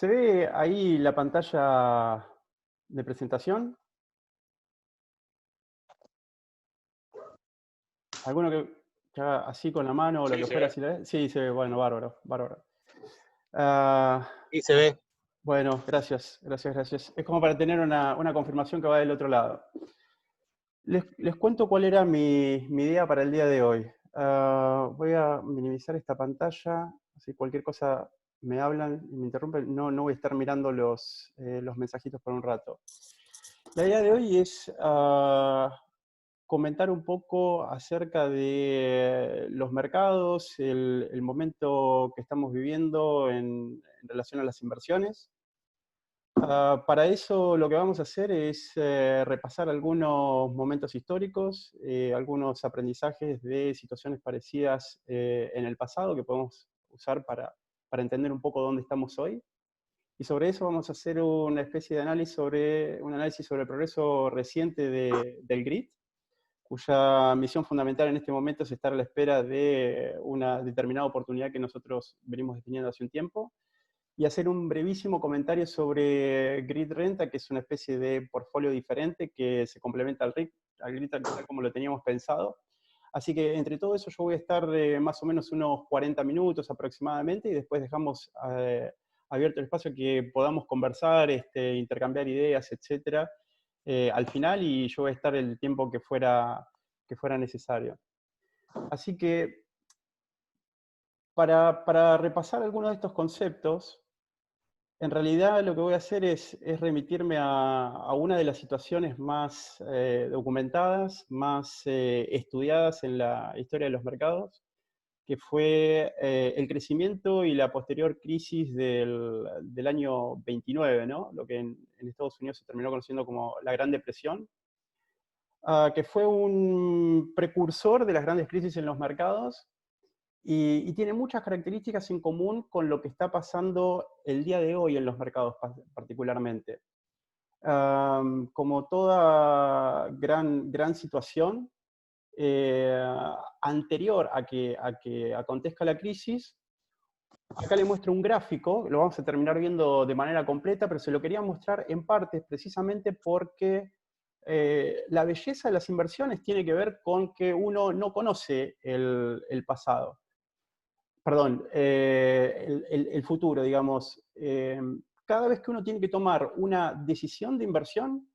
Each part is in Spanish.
¿Se ve ahí la pantalla de presentación? ¿Alguno que haga así con la mano o lo Sí, que se fuera? ve. Si la ve? Sí, se ve. Bueno, bárbaro, bárbaro. Ah, Sí, se ve. bueno, gracias, gracias, gracias. Es como para tener una confirmación que va del otro lado. Les cuento cuál era mi idea para el día de hoy. Voy a minimizar esta pantalla, así cualquier cosa me hablan y me interrumpen. No voy a estar mirando los mensajitos por un rato. La idea de hoy es comentar un poco acerca de los mercados, el momento que estamos viviendo en relación a las inversiones. Para eso lo que vamos a hacer es repasar algunos momentos históricos, algunos aprendizajes de situaciones parecidas en el pasado que podemos usar para entender un poco dónde estamos hoy. Y sobre eso vamos a hacer una especie de análisis un análisis sobre el progreso reciente del grid, cuya misión fundamental en este momento es estar a la espera de una determinada oportunidad que nosotros venimos definiendo hace un tiempo, y hacer un brevísimo comentario sobre Grid Renta, que es una especie de portfolio diferente que se complementa al Grid tal como lo teníamos pensado. Así que entre todo eso yo voy a estar más o menos unos 40 minutos aproximadamente, y después dejamos abierto el espacio que podamos conversar, intercambiar ideas, etcétera, al final, y yo voy a estar el tiempo que fuera necesario. Así que para repasar algunos de estos conceptos, en realidad lo que voy a hacer es remitirme a una de las situaciones más documentadas, más estudiadas en la historia de los mercados, que fue el crecimiento y la posterior crisis del año 29, ¿no? Lo que en Estados Unidos se terminó conociendo como la Gran Depresión, que fue un precursor de las grandes crisis en los mercados y tiene muchas características en común con lo que está pasando el día de hoy en los mercados particularmente. Como toda gran situación, eh, anterior a que acontezca la crisis, acá le muestro un gráfico, lo vamos a terminar viendo de manera completa, pero se lo quería mostrar en partes precisamente porque la belleza de las inversiones tiene que ver con que uno no conoce el pasado. Perdón, el futuro, digamos. Cada vez que uno tiene que tomar una decisión de inversión,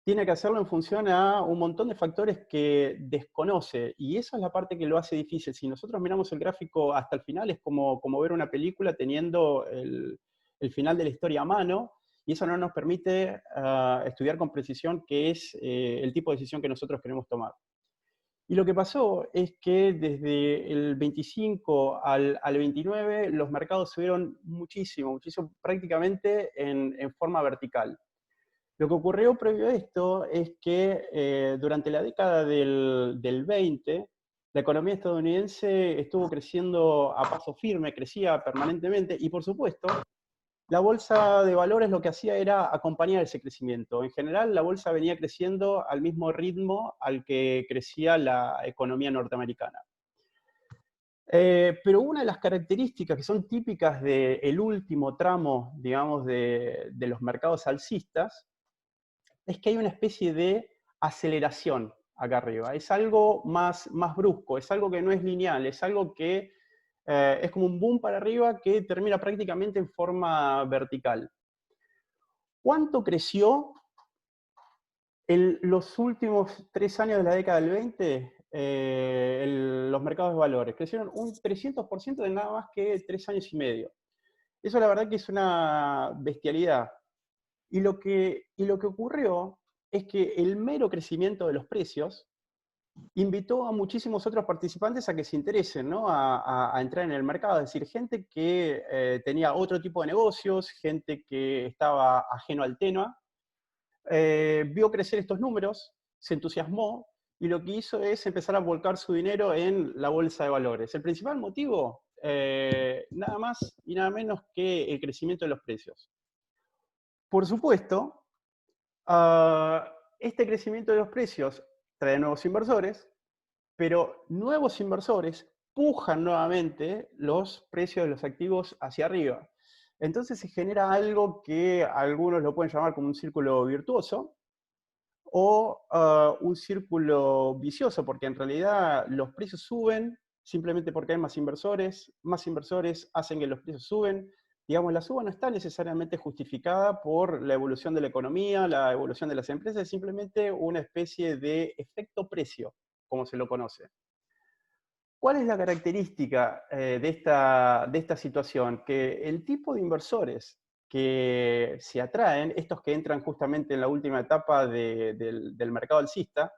tiene que hacerlo en función a un montón de factores que desconoce, y esa es la parte que lo hace difícil. Si nosotros miramos el gráfico hasta el final, es como ver una película teniendo el final de la historia a mano, y eso no nos permite estudiar con precisión qué es el tipo de decisión que nosotros queremos tomar. Y lo que pasó es que desde el 25 al 29 los mercados subieron muchísimo, muchísimo, prácticamente en forma vertical. Lo que ocurrió previo a esto es que durante la década del 20, la economía estadounidense estuvo creciendo a paso firme, crecía permanentemente, y por supuesto, la bolsa de valores lo que hacía era acompañar ese crecimiento. En general, la bolsa venía creciendo al mismo ritmo al que crecía la economía norteamericana. Pero una de las características que son típicas del último tramo, digamos, de los mercados alcistas, es que hay una especie de aceleración acá arriba. Es algo más brusco, es algo que no es lineal, es algo que es como un boom para arriba que termina prácticamente en forma vertical. ¿Cuánto creció en los últimos 3 años de la década del 20 los mercados de valores? Crecieron un 300% en nada más que 3 años y medio. Eso la verdad que es una bestialidad. Y lo que ocurrió es que el mero crecimiento de los precios invitó a muchísimos otros participantes a que se interesen, ¿no? a entrar en el mercado, es decir, gente que tenía otro tipo de negocios, gente que estaba ajeno al tema, vio crecer estos números, se entusiasmó, y lo que hizo es empezar a volcar su dinero en la bolsa de valores. El principal motivo, nada más y nada menos que el crecimiento de los precios. Por supuesto, este crecimiento de los precios trae nuevos inversores, pero nuevos inversores pujan nuevamente los precios de los activos hacia arriba. Entonces se genera algo que algunos lo pueden llamar como un círculo virtuoso, o un círculo vicioso, porque en realidad los precios suben simplemente porque hay más inversores hacen que los precios suben. Digamos, la suba no está necesariamente justificada por la evolución de la economía, la evolución de las empresas, es simplemente una especie de efecto precio, como se lo conoce. ¿Cuál es la característica de esta situación? Que el tipo de inversores que se atraen, estos que entran justamente en la última etapa del mercado alcista,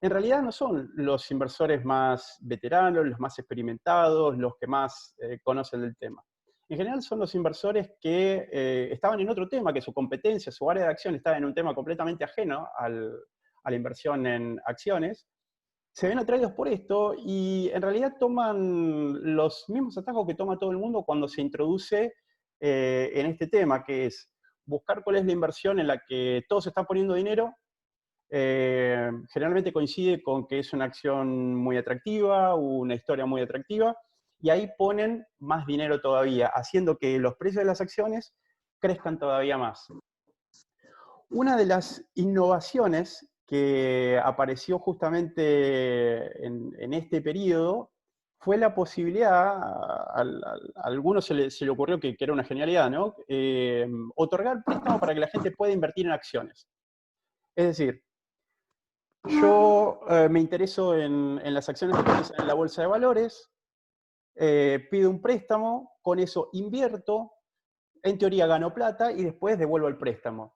en realidad no son los inversores más veteranos, los más experimentados, los que más conocen del tema. En general son los inversores que estaban en otro tema, que su competencia, su área de acción estaba en un tema completamente ajeno a la inversión en acciones, se ven atraídos por esto y en realidad toman los mismos atajos que toma todo el mundo cuando se introduce en este tema, que es buscar cuál es la inversión en la que todos están poniendo dinero. Generalmente coincide con que es una acción muy atractiva, una historia muy atractiva, y ahí ponen más dinero todavía, haciendo que los precios de las acciones crezcan todavía más. Una de las innovaciones que apareció justamente en este periodo fue la posibilidad, a algunos se le ocurrió que era una genialidad, ¿no? Otorgar préstamos para que la gente pueda invertir en acciones. Es decir, yo me intereso en las acciones que cotizan en la bolsa de valores, pido un préstamo, con eso invierto, en teoría gano plata y después devuelvo el préstamo.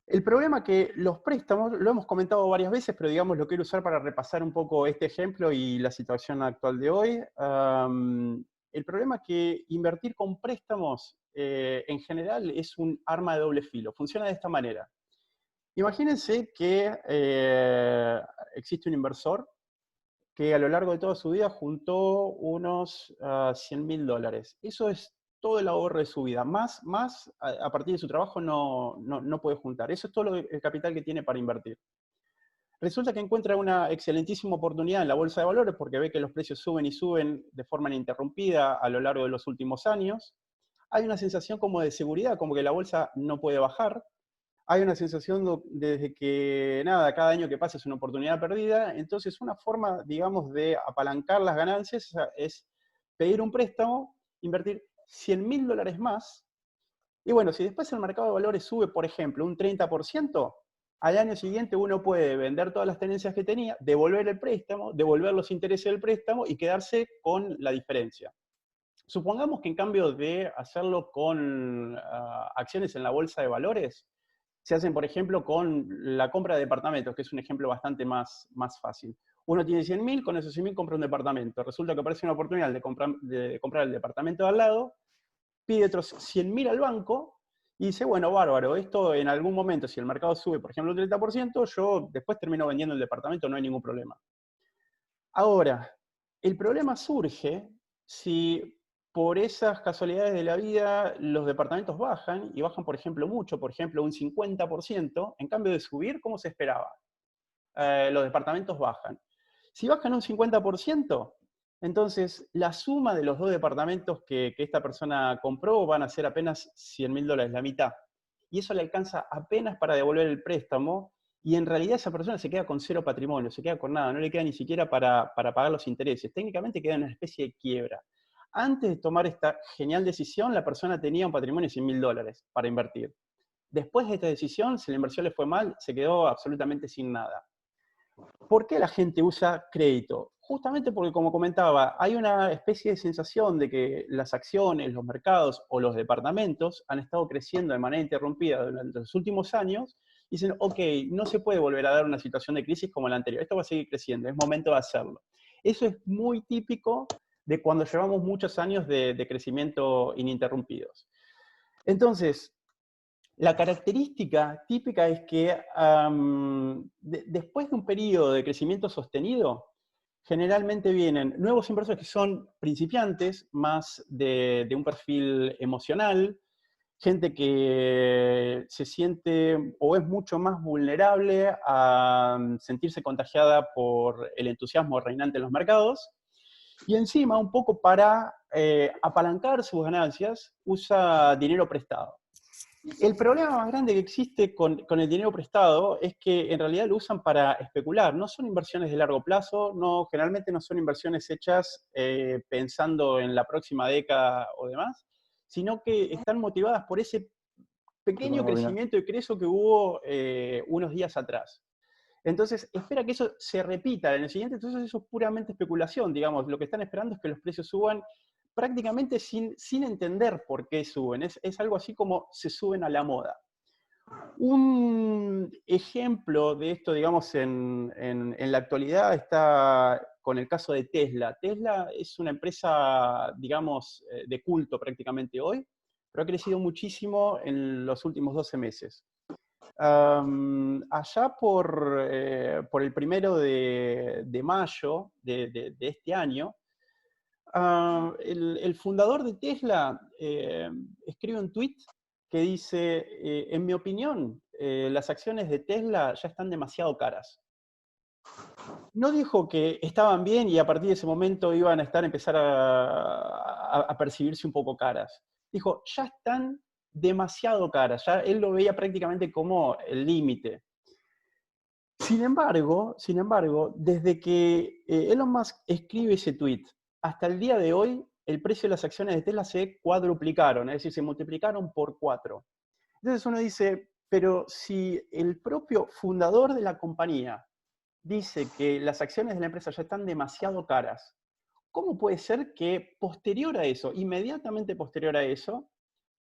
El problema que los préstamos, lo hemos comentado varias veces, pero digamos lo quiero usar para repasar un poco este ejemplo y la situación actual de hoy. El problema es que invertir con préstamos en general es un arma de doble filo. Funciona de esta manera. Imagínense que existe un inversor que a lo largo de toda su vida juntó unos $100.000. Eso es todo el ahorro de su vida. Más a partir de su trabajo no puede juntar. Eso es todo el capital que tiene para invertir. Resulta que encuentra una excelentísima oportunidad en la bolsa de valores porque ve que los precios suben y suben de forma ininterrumpida a lo largo de los últimos años. Hay una sensación como de seguridad, como que la bolsa no puede bajar. Hay una sensación desde que, nada, cada año que pasa es una oportunidad perdida. Entonces, una forma, digamos, de apalancar las ganancias es pedir un préstamo, invertir $100.000 más. Y bueno, si después el mercado de valores sube, por ejemplo, un 30%, al año siguiente uno puede vender todas las tenencias que tenía, devolver el préstamo, devolver los intereses del préstamo y quedarse con la diferencia. Supongamos que en cambio de hacerlo con acciones en la bolsa de valores, se hacen, por ejemplo, con la compra de departamentos, que es un ejemplo bastante más fácil. Uno tiene 100.000, con esos 100.000 compra un departamento. Resulta que aparece una oportunidad de comprar el departamento de al lado, pide otros 100.000 al banco y dice, bueno, bárbaro, esto en algún momento, si el mercado sube, por ejemplo, un 30%, yo después termino vendiendo el departamento, no hay ningún problema. Ahora, el problema surge si por esas casualidades de la vida los departamentos bajan, y bajan, por ejemplo, mucho, por ejemplo, un 50%, en cambio de subir, ¿cómo se esperaba? Los departamentos bajan. Si bajan un 50%, entonces la suma de los dos departamentos que esta persona compró van a ser apenas $100.000, la mitad. Y eso le alcanza apenas para devolver el préstamo, y en realidad esa persona se queda con cero patrimonio, se queda con nada, no le queda ni siquiera para pagar los intereses. Técnicamente queda en una especie de quiebra. Antes de tomar esta genial decisión, la persona tenía un patrimonio de $100.000 para invertir. Después de esta decisión, si la inversión le fue mal, se quedó absolutamente sin nada. ¿Por qué la gente usa crédito? Justamente porque, como comentaba, hay una especie de sensación de que las acciones, los mercados o los departamentos han estado creciendo de manera interrumpida durante los últimos años y dicen, ok, no se puede volver a dar una situación de crisis como la anterior, esto va a seguir creciendo, es momento de hacerlo. Eso es muy típico de cuando llevamos muchos años de crecimiento ininterrumpidos. Entonces, la característica típica es que después de un periodo de crecimiento sostenido, generalmente vienen nuevos inversores que son principiantes, más de un perfil emocional, gente que se siente o es mucho más vulnerable a sentirse contagiada por el entusiasmo reinante en los mercados, y encima un poco para apalancar sus ganancias, usa dinero prestado. El problema más grande que existe con el dinero prestado es que en realidad lo usan para especular. No son inversiones de largo plazo, no, generalmente no son inversiones hechas pensando en la próxima década o demás, sino que están motivadas por ese pequeño crecimiento de creso que hubo unos días atrás. Entonces, espera que eso se repita en el siguiente, entonces eso es puramente especulación, digamos. Lo que están esperando es que los precios suban prácticamente sin entender por qué suben. Es algo así como se suben a la moda. Un ejemplo de esto, digamos, en la actualidad está con el caso de Tesla. Tesla es una empresa, digamos, de culto prácticamente hoy, pero ha crecido muchísimo en los últimos 12 meses. Allá por el 1 de mayo de este año, el fundador de Tesla escribe un tweet que dice, en mi opinión, las acciones de Tesla ya están demasiado caras. No dijo que estaban bien y a partir de ese momento iban a empezar a percibirse un poco caras. Dijo, ya están demasiado caras, ya él lo veía prácticamente como el límite. Sin embargo, desde que Elon Musk escribe ese tweet hasta el día de hoy, el precio de las acciones de Tesla se cuadruplicaron, es decir, se multiplicaron por 4. Entonces uno dice, pero si el propio fundador de la compañía dice que las acciones de la empresa ya están demasiado caras, ¿cómo puede ser que posterior a eso, inmediatamente posterior a eso,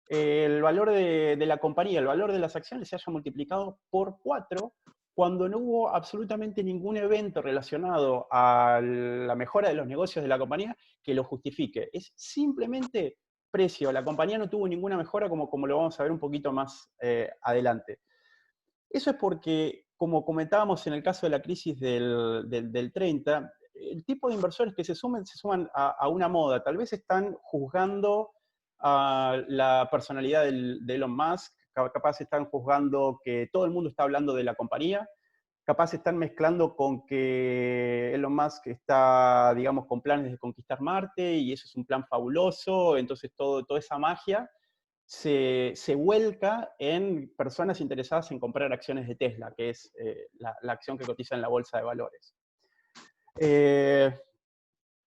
el valor de la compañía, el valor de las acciones se haya multiplicado por 4 cuando no hubo absolutamente ningún evento relacionado a la mejora de los negocios de la compañía que lo justifique? Es simplemente precio. La compañía no tuvo ninguna mejora, como lo vamos a ver un poquito más adelante. Eso es porque, como comentábamos en el caso de la crisis del 30, el tipo de inversores que se suman a una moda. Tal vez están juzgando a la personalidad de Elon Musk, capaz están juzgando que todo el mundo está hablando de la compañía, capaz están mezclando con que Elon Musk está, digamos, con planes de conquistar Marte y eso es un plan fabuloso, entonces toda esa magia se vuelca en personas interesadas en comprar acciones de Tesla, que es la acción que cotiza en la bolsa de valores.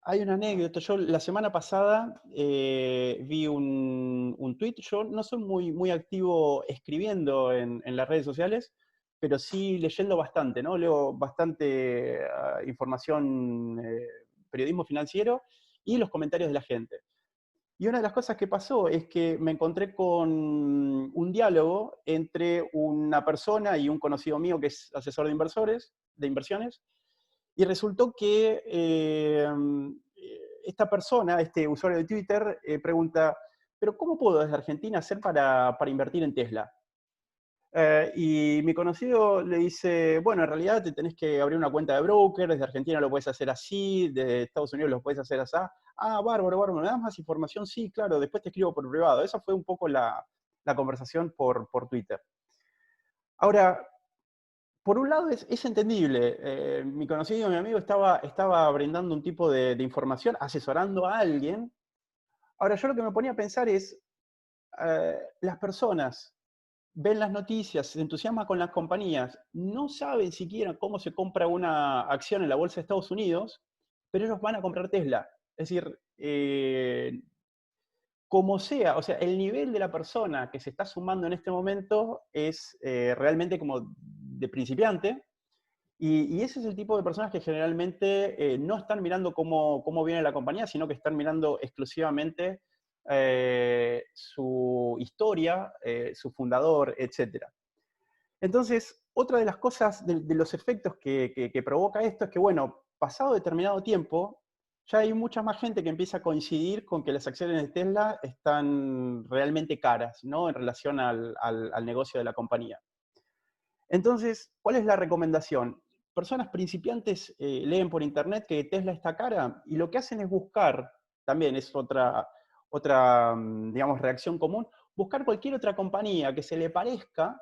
Hay una anécdota. Yo la semana pasada vi un tweet. Yo no soy muy activo escribiendo en las redes sociales, pero sí leyendo bastante, ¿no? Leo bastante información, periodismo financiero y los comentarios de la gente. Y una de las cosas que pasó es que me encontré con un diálogo entre una persona y un conocido mío que es asesor de inversiones, y resultó que esta persona, este usuario de Twitter, pregunta, ¿pero cómo puedo desde Argentina hacer para invertir en Tesla? Y mi conocido le dice, bueno, en realidad te tenés que abrir una cuenta de broker, desde Argentina lo puedes hacer así, desde Estados Unidos lo puedes hacer así. Ah, bárbaro, ¿me das más información? Sí, claro, después te escribo por privado. Esa fue un poco la conversación por Twitter. Ahora, por un lado es entendible. Mi conocido, mi amigo, estaba brindando un tipo de información, asesorando a alguien. Ahora, yo lo que me ponía a pensar es, las personas ven las noticias, se entusiasman con las compañías, no saben siquiera cómo se compra una acción en la bolsa de Estados Unidos, pero ellos van a comprar Tesla. Es decir, como sea, o sea, el nivel de la persona que se está sumando en este momento es realmente como de principiante, y ese es el tipo de personas que generalmente no están mirando cómo viene la compañía, sino que están mirando exclusivamente su historia, su fundador, etc. Entonces, otra de las cosas, de los efectos que provoca esto es que, bueno, pasado determinado tiempo, ya hay mucha más gente que empieza a coincidir con que las acciones de Tesla están realmente caras, ¿no? En relación al negocio de la compañía. Entonces, ¿cuál es la recomendación? Personas principiantes leen por internet que Tesla está cara y lo que hacen es buscar, también es otra digamos, reacción común, buscar cualquier otra compañía que se le parezca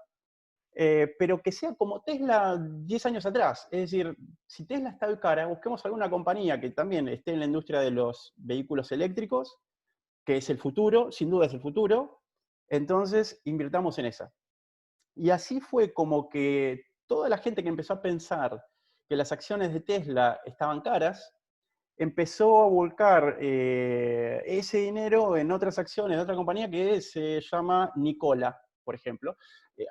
pero que sea como Tesla 10 años atrás. Es decir, si Tesla está hoy cara, busquemos alguna compañía que también esté en la industria de los vehículos eléctricos, que es el futuro, sin duda es el futuro, entonces invirtamos en esa. Y así fue como que toda la gente que empezó a pensar que las acciones de Tesla estaban caras, empezó a volcar ese dinero en otras acciones de otra compañía que se llama Nikola, por ejemplo.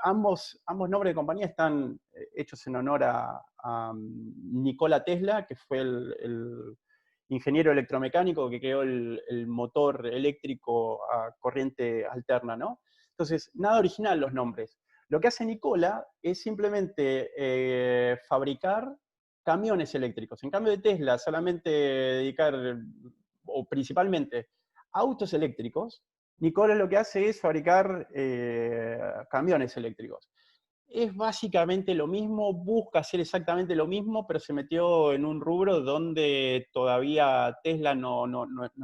Ambos nombres de compañía están hechos en honor a Nikola Tesla, que fue el ingeniero electromecánico que creó el motor eléctrico a corriente alterna, ¿no? Entonces, nada original los nombres. Lo que hace Nikola es simplemente fabricar camiones eléctricos. En cambio de Tesla, solamente dedicar, o principalmente, autos eléctricos, Nikola lo que hace es fabricar camiones eléctricos. Es básicamente lo mismo, busca hacer exactamente lo mismo, pero se metió en un rubro donde todavía Tesla no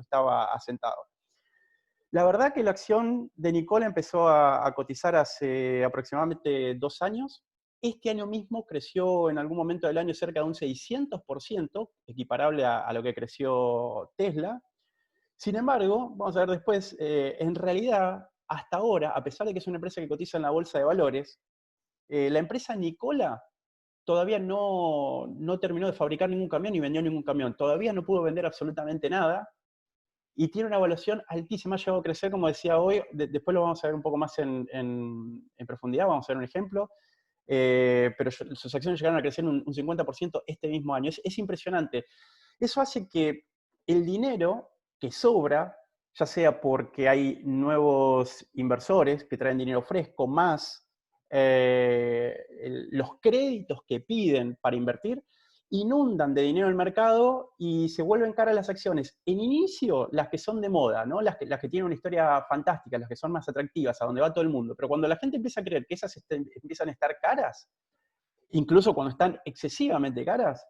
estaba asentado. La verdad que la acción de Nikola empezó a cotizar hace aproximadamente 2 años. Este año mismo creció en algún momento del año cerca de un 600%, equiparable a lo que creció Tesla. Sin embargo, vamos a ver después, en realidad, hasta ahora, a pesar de que es una empresa que cotiza en la bolsa de valores, la empresa Nikola todavía no terminó de fabricar ningún camión ni vendió ningún camión. Todavía no pudo vender absolutamente nada y tiene una evaluación altísima, ha llegado a crecer, como decía hoy, después lo vamos a ver un poco más en profundidad, vamos a ver un ejemplo, pero sus acciones llegaron a crecer un 50% este mismo año. Es impresionante. Eso hace que el dinero que sobra, ya sea porque hay nuevos inversores que traen dinero fresco, más los créditos que piden para invertir, inundan de dinero el mercado y se vuelven caras las acciones. En inicio, las que son de moda, ¿no? Las que tienen una historia fantástica, las que son más atractivas, a donde va todo el mundo. Pero cuando la gente empieza a creer que esas empiezan a estar caras, incluso cuando están excesivamente caras,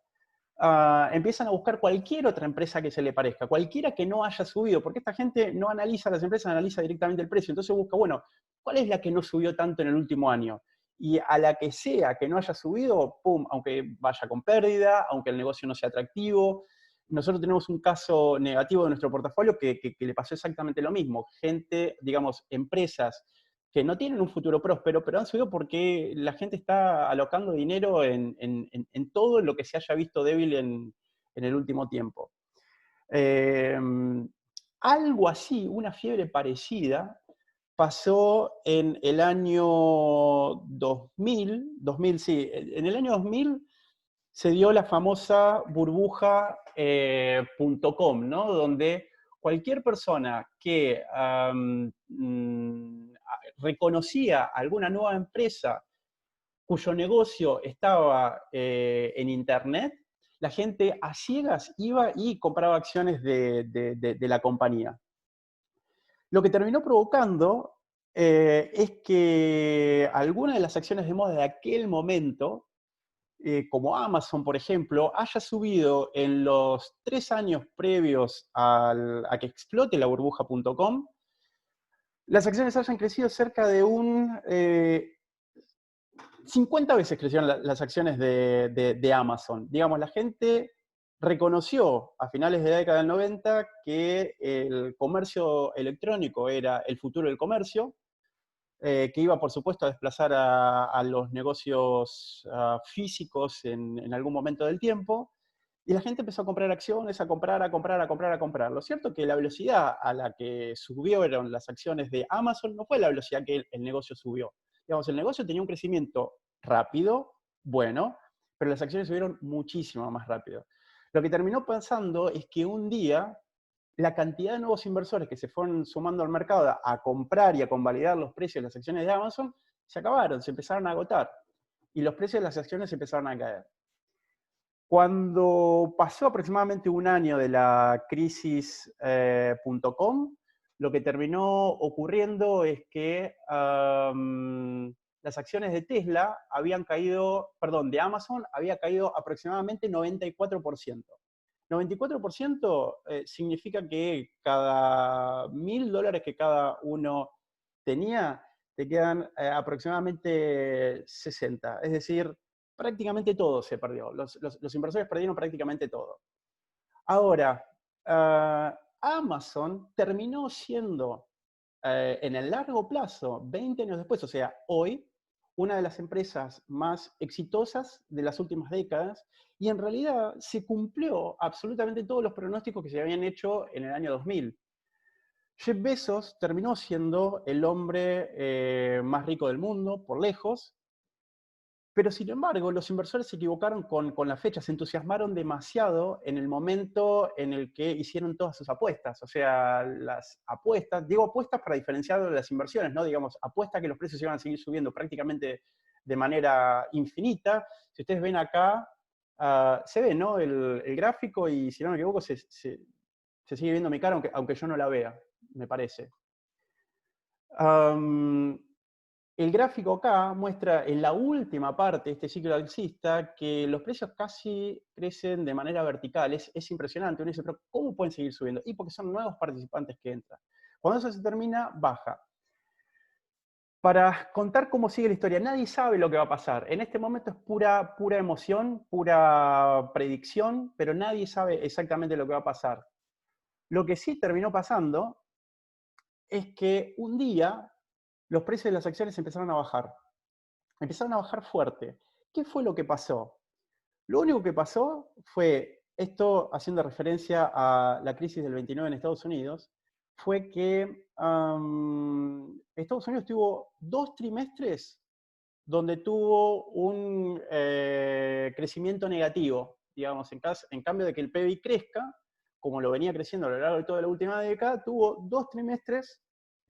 empiezan a buscar cualquier otra empresa que se le parezca, cualquiera que no haya subido, porque esta gente no analiza las empresas, analiza directamente el precio. Entonces busca, bueno, ¿cuál es la que no subió tanto en el último año? Y a la que sea que no haya subido, pum, aunque vaya con pérdida, aunque el negocio no sea atractivo. Nosotros tenemos un caso negativo de nuestro portafolio que le pasó exactamente lo mismo. Gente, digamos, empresas que no tienen un futuro próspero, pero han subido porque la gente está alocando dinero en todo lo que se haya visto débil en el último tiempo. Algo así, una fiebre parecida, pasó en el año 2000, sí, en el año 2000 se dio la famosa burbuja.com, ¿no? Donde cualquier persona que reconocía alguna nueva empresa cuyo negocio estaba en Internet, la gente a ciegas iba y compraba acciones de la compañía. Lo que terminó provocando es que algunas de las acciones de moda de aquel momento, como Amazon, por ejemplo, haya subido en los 3 años previos a que explote la burbuja.com, las acciones hayan crecido cerca de 50 veces crecieron las acciones de Amazon. Digamos, la gente reconoció a finales de la década del 90 que el comercio electrónico era el futuro del comercio, que iba, por supuesto, a desplazar a los negocios físicos en algún momento del tiempo, y la gente empezó a comprar acciones, a comprar, a comprar, a comprar, a comprar. Lo cierto es que la velocidad a la que subieron las acciones de Amazon no fue la velocidad que el negocio subió. Digamos, el negocio tenía un crecimiento rápido, bueno, pero las acciones subieron muchísimo más rápido. Lo que terminó pasando es que un día la cantidad de nuevos inversores que se fueron sumando al mercado a comprar y a convalidar los precios de las acciones de Amazon se acabaron, se empezaron a agotar. Y los precios de las acciones empezaron a caer. Cuando pasó aproximadamente un año de la crisis.com, lo que terminó ocurriendo es que las acciones de Tesla habían caído, perdón, de Amazon había caído aproximadamente 94%. 94% significa que cada $1.000 que cada uno tenía, te quedan aproximadamente 60. Es decir, prácticamente todo se perdió. Los inversores perdieron prácticamente todo. Ahora, Amazon terminó siendo, en el largo plazo, 20 años después, o sea, hoy, una de las empresas más exitosas de las últimas décadas, y en realidad se cumplió absolutamente todos los pronósticos que se habían hecho en el año 2000. Jeff Bezos terminó siendo el hombre más rico del mundo, por lejos, pero sin embargo, los inversores se equivocaron con la fecha, se entusiasmaron demasiado en el momento en el que hicieron todas sus apuestas. O sea, las apuestas, digo apuestas para diferenciar de las inversiones, ¿no? Digamos, apuesta que los precios iban a seguir subiendo prácticamente de manera infinita. Si ustedes ven acá, se ve, ¿no? El gráfico y si no me equivoco, se sigue viendo mi cara, aunque yo no la vea, me parece. El gráfico acá muestra en la última parte de este ciclo alcista que los precios casi crecen de manera vertical. Es impresionante. Uno dice, pero ¿cómo pueden seguir subiendo? Y porque son nuevos participantes que entran. Cuando eso se termina, baja. Para contar cómo sigue la historia, nadie sabe lo que va a pasar. En este momento es pura emoción, pura predicción, pero nadie sabe exactamente lo que va a pasar. Lo que sí terminó pasando es que un día los precios de las acciones empezaron a bajar. Empezaron a bajar fuerte. ¿Qué fue lo que pasó? Lo único que pasó fue, esto haciendo referencia a la crisis del 29 en Estados Unidos, fue que Estados Unidos tuvo 2 trimestres donde tuvo un crecimiento negativo, digamos, en cambio de que el PBI crezca, como lo venía creciendo a lo largo de toda la última década, tuvo 2 trimestres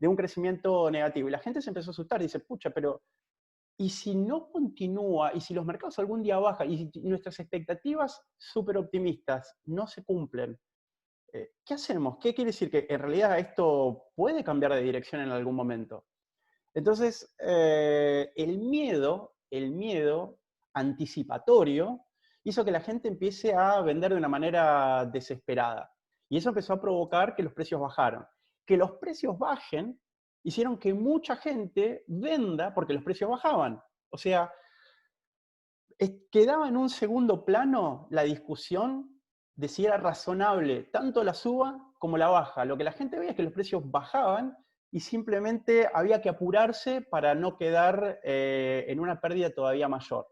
de un crecimiento negativo. Y la gente se empezó a asustar, dice, pucha, pero ¿y si no continúa? ¿Y si los mercados algún día bajan? ¿Y si nuestras expectativas súper optimistas no se cumplen? ¿Qué hacemos? ¿Qué quiere decir? ¿Que en realidad esto puede cambiar de dirección en algún momento? Entonces, el miedo anticipatorio hizo que la gente empiece a vender de una manera desesperada. Y eso empezó a provocar que los precios bajaran. Que los precios bajen hicieron que mucha gente venda porque los precios bajaban. O sea, quedaba en un segundo plano la discusión de si era razonable tanto la suba como la baja. Lo que la gente veía es que los precios bajaban y simplemente había que apurarse para no quedar en una pérdida todavía mayor.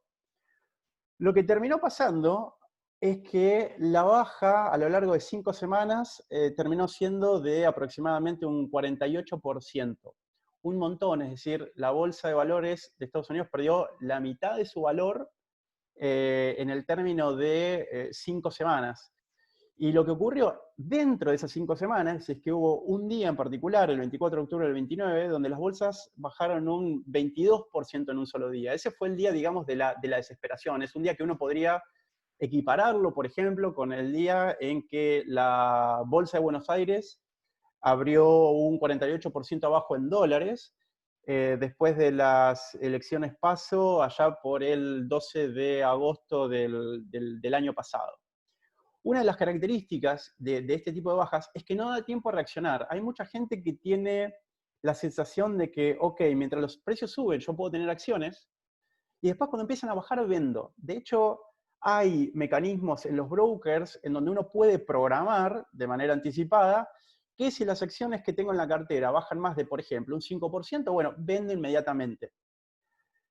Lo que terminó pasando es que la baja a lo largo de 5 semanas terminó siendo de aproximadamente un 48%. Un montón, es decir, la bolsa de valores de Estados Unidos perdió la mitad de su valor en el término de 5 semanas. Y lo que ocurrió dentro de esas 5 semanas es que hubo un día en particular, el 24 de octubre del 29, donde las bolsas bajaron un 22% en un solo día. Ese fue el día, digamos, de la desesperación. Es un día que uno podría equipararlo, por ejemplo, con el día en que la Bolsa de Buenos Aires abrió un 48% abajo en dólares, después de las elecciones PASO, allá por el 12 de agosto del año pasado. Una de las características de este tipo de bajas es que no da tiempo a reaccionar. Hay mucha gente que tiene la sensación de que, ok, mientras los precios suben, yo puedo tener acciones, y después cuando empiezan a bajar, vendo. De hecho, hay mecanismos en los brokers en donde uno puede programar de manera anticipada que si las acciones que tengo en la cartera bajan más de, por ejemplo, un 5%, bueno, vendo inmediatamente.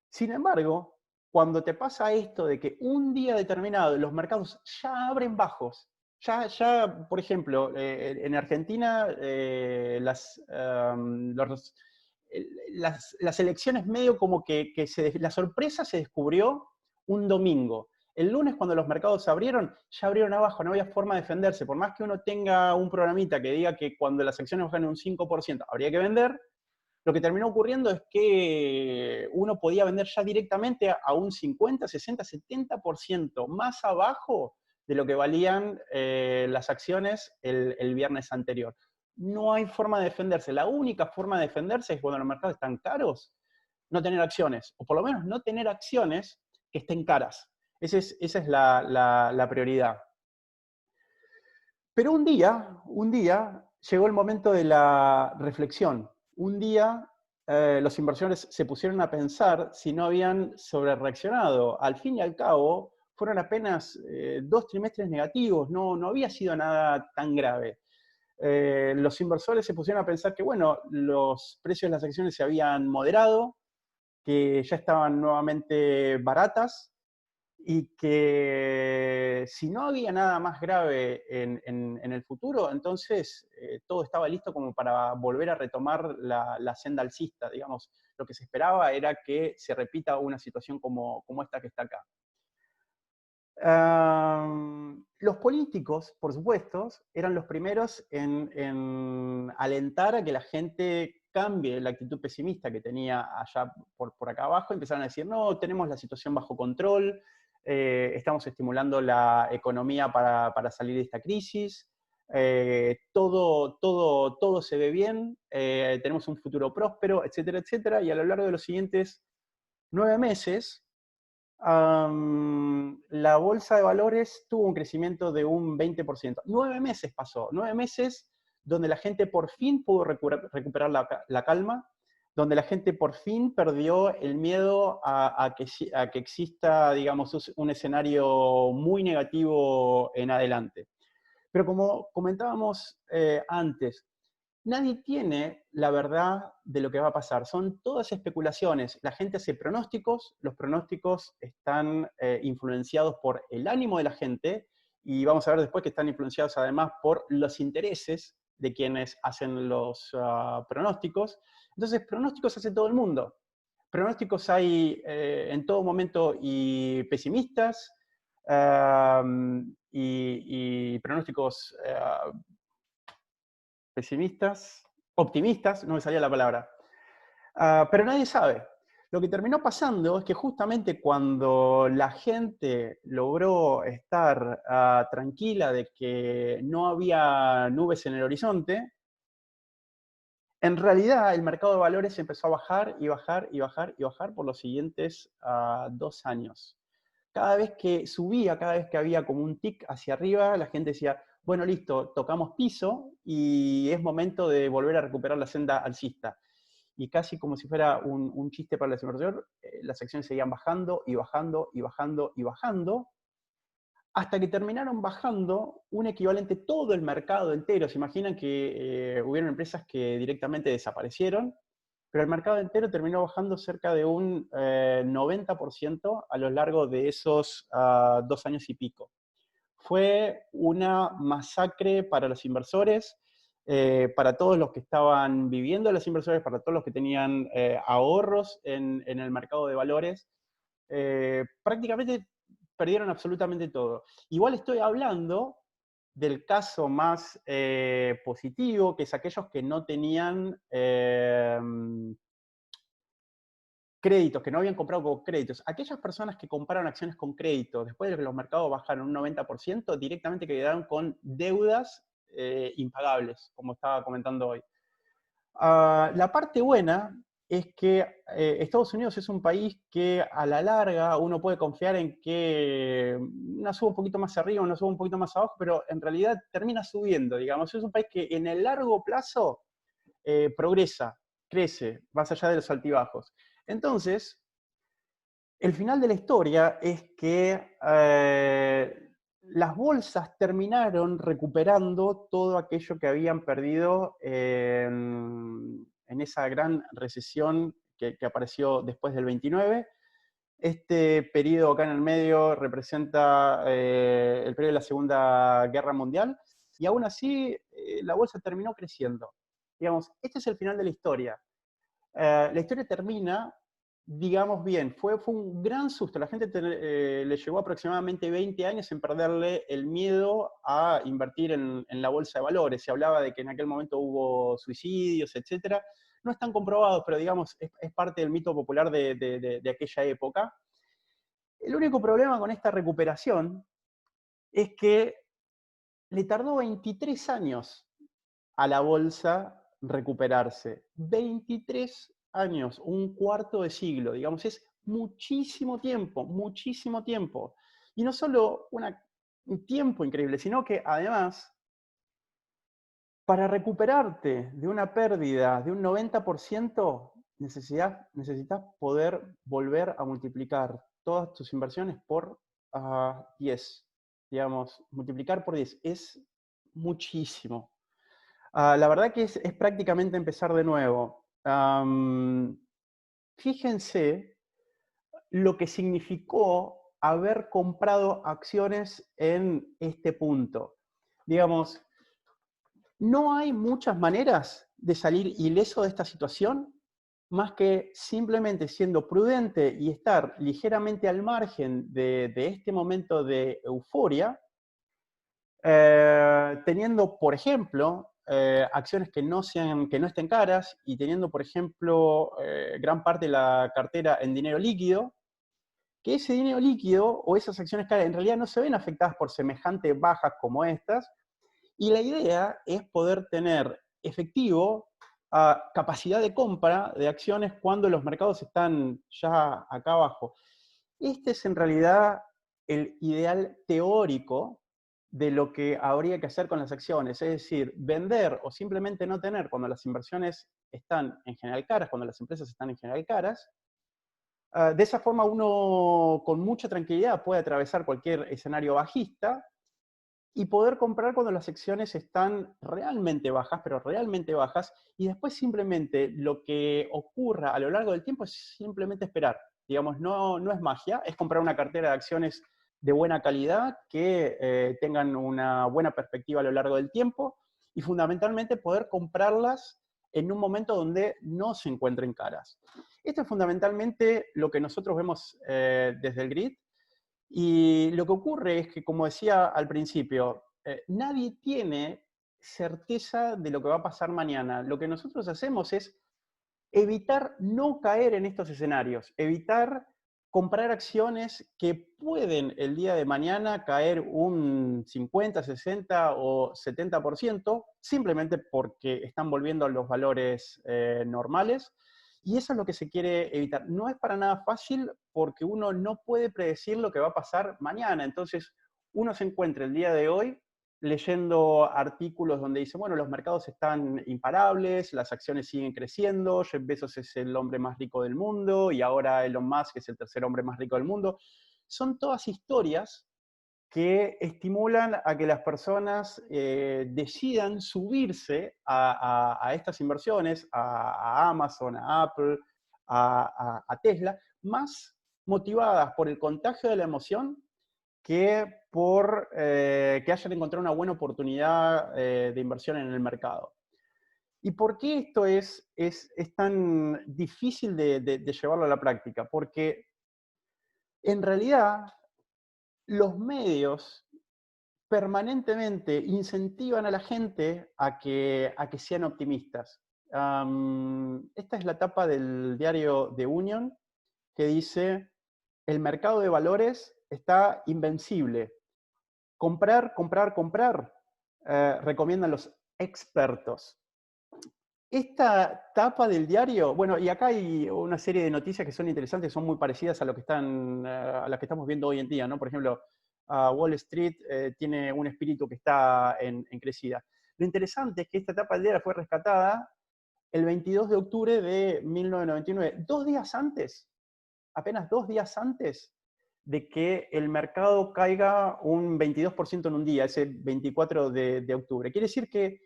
Sin embargo, cuando te pasa esto de que un día determinado los mercados ya abren bajos, ya por ejemplo, en Argentina las elecciones medio como que la sorpresa se descubrió un domingo. El lunes cuando los mercados abrieron, ya abrieron abajo, no había forma de defenderse. Por más que uno tenga un programita que diga que cuando las acciones bajan un 5% habría que vender, lo que terminó ocurriendo es que uno podía vender ya directamente a un 50, 60, 70% más abajo de lo que valían las acciones el viernes anterior. No hay forma de defenderse. La única forma de defenderse es cuando los mercados están caros, no tener acciones, o por lo menos no tener acciones que estén caras. Esa es la prioridad. Pero un día llegó el momento de la reflexión. Un día los inversores se pusieron a pensar si no habían sobrereaccionado. Al fin y al cabo, fueron apenas 2 trimestres negativos, no había sido nada tan grave. Los inversores se pusieron a pensar que, bueno, los precios de las acciones se habían moderado, que ya estaban nuevamente baratas y que si no había nada más grave en el futuro, entonces todo estaba listo como para volver a retomar la senda alcista, digamos. Lo que se esperaba era que se repita una situación como esta que está acá. Los políticos, por supuesto, eran los primeros en alentar a que la gente cambie la actitud pesimista que tenía allá por acá abajo. Empezaron a decir, no, tenemos la situación bajo control, estamos estimulando la economía para salir de esta crisis, todo se ve bien, tenemos un futuro próspero, etcétera, etcétera. Y a lo largo de los siguientes 9 meses, la bolsa de valores tuvo un crecimiento de un 20%. 9 meses pasó, 9 meses donde la gente por fin pudo recuperar la calma, donde la gente por fin perdió el miedo a que exista, digamos, un escenario muy negativo en adelante. Pero como comentábamos antes, nadie tiene la verdad de lo que va a pasar. Son todas especulaciones. La gente hace pronósticos, los pronósticos están influenciados por el ánimo de la gente y vamos a ver después que están influenciados además por los intereses de quienes hacen los pronósticos. Entonces, pronósticos hace todo el mundo. Pronósticos hay en todo momento y pesimistas y pronósticos pesimistas, optimistas, no me salía la palabra. Pero nadie sabe. Lo que terminó pasando es que justamente cuando la gente logró estar tranquila de que no había nubes en el horizonte, en realidad el mercado de valores empezó a bajar y bajar y bajar y bajar por los siguientes 2 años. Cada vez que subía, cada vez que había como un tic hacia arriba, la gente decía, bueno, listo, tocamos piso y es momento de volver a recuperar la senda alcista. Y casi como si fuera un chiste para el inversor, las acciones seguían bajando y bajando y bajando y bajando, hasta que terminaron bajando un equivalente todo el mercado entero. Se imaginan que hubieron empresas que directamente desaparecieron, pero el mercado entero terminó bajando cerca de un 90% a lo largo de esos 2 años y pico. Fue una masacre para los inversores, para todos los que estaban viviendo los inversores, para todos los que tenían ahorros en el mercado de valores. Prácticamente perdieron absolutamente todo. Igual estoy hablando del caso más positivo, que es aquellos que no tenían créditos, que no habían comprado con créditos. Aquellas personas que compraron acciones con crédito, después de que los mercados bajaron un 90%, directamente quedaron con deudas impagables, como estaba comentando hoy. La parte buena es que Estados Unidos es un país que a la larga uno puede confiar en que una sube un poquito más arriba, una sube un poquito más abajo, pero en realidad termina subiendo, digamos. Es un país que en el largo plazo progresa, crece, más allá de los altibajos. Entonces, el final de la historia es que las bolsas terminaron recuperando todo aquello que habían perdido en esa gran recesión que apareció después del 29. Este periodo acá en el medio representa el periodo de la Segunda Guerra Mundial y aún así la bolsa terminó creciendo. Digamos, este es el final de la historia. La historia termina, digamos bien, fue un gran susto. La gente le llevó aproximadamente 20 años en perderle el miedo a invertir en la bolsa de valores. Se hablaba de que en aquel momento hubo suicidios, etc. No están comprobados, pero digamos, es parte del mito popular de aquella época. El único problema con esta recuperación es que le tardó 23 años a la bolsa recuperarse. 23 años, un cuarto de siglo, digamos, es muchísimo tiempo, muchísimo tiempo. Y no solo un tiempo increíble, sino que además, para recuperarte de una pérdida de un 90%, necesitas poder volver a multiplicar todas tus inversiones por 10. Digamos, multiplicar por 10 es muchísimo. La verdad que es prácticamente empezar de nuevo. Fíjense lo que significó haber comprado acciones en este punto. Digamos, no hay muchas maneras de salir ileso de esta situación más que simplemente siendo prudente y estar ligeramente al margen de este momento de euforia, teniendo, por ejemplo, acciones que no estén caras y teniendo, por ejemplo, gran parte de la cartera en dinero líquido, que ese dinero líquido o esas acciones caras en realidad no se ven afectadas por semejantes bajas como estas, y la idea es poder tener efectivo capacidad de compra de acciones cuando los mercados están ya acá abajo. Este es en realidad el ideal teórico de lo que habría que hacer con las acciones, es decir, vender o simplemente no tener cuando las inversiones están en general caras, cuando las empresas están en general caras. De esa forma uno con mucha tranquilidad puede atravesar cualquier escenario bajista y poder comprar cuando las acciones están realmente bajas, pero realmente bajas, y después simplemente lo que ocurra a lo largo del tiempo es simplemente esperar. Digamos, no es magia, es comprar una cartera de acciones de buena calidad, que tengan una buena perspectiva a lo largo del tiempo, y fundamentalmente poder comprarlas en un momento donde no se encuentren caras. Esto es fundamentalmente lo que nosotros vemos desde el grid. Y lo que ocurre es que, como decía al principio, nadie tiene certeza de lo que va a pasar mañana. Lo que nosotros hacemos es evitar no caer en estos escenarios, evitar comprar acciones que pueden el día de mañana caer un 50, 60 o 70%, simplemente porque están volviendo a los valores normales. Y eso es lo que se quiere evitar. No es para nada fácil porque uno no puede predecir lo que va a pasar mañana. Entonces, uno se encuentra el día de hoy leyendo artículos donde dice, bueno, los mercados están imparables, las acciones siguen creciendo, Jeff Bezos es el hombre más rico del mundo y ahora Elon Musk es el tercer hombre más rico del mundo. Son todas historias que estimulan a que las personas decidan subirse a estas inversiones, a Amazon, a Apple, a Tesla, más motivadas por el contagio de la emoción que por que hayan encontrado una buena oportunidad de inversión en el mercado. ¿Y por qué esto es tan difícil de llevarlo a la práctica? Porque en realidad los medios permanentemente incentivan a la gente a que sean optimistas. Esta es la tapa del diario The Union que dice, el mercado de valores está invencible. Comprar, comprar, comprar, recomiendan los expertos. Esta tapa del diario, bueno, y acá hay una serie de noticias que son interesantes, son muy parecidas a lo que a las que estamos viendo hoy en día, ¿no? Por ejemplo, Wall Street tiene un espíritu que está en crecida. Lo interesante es que esta tapa del diario fue rescatada el 22 de octubre de 1999, 2 días antes, apenas 2 días antes de que el mercado caiga un 22% en un día, ese 24 de octubre. Quiere decir que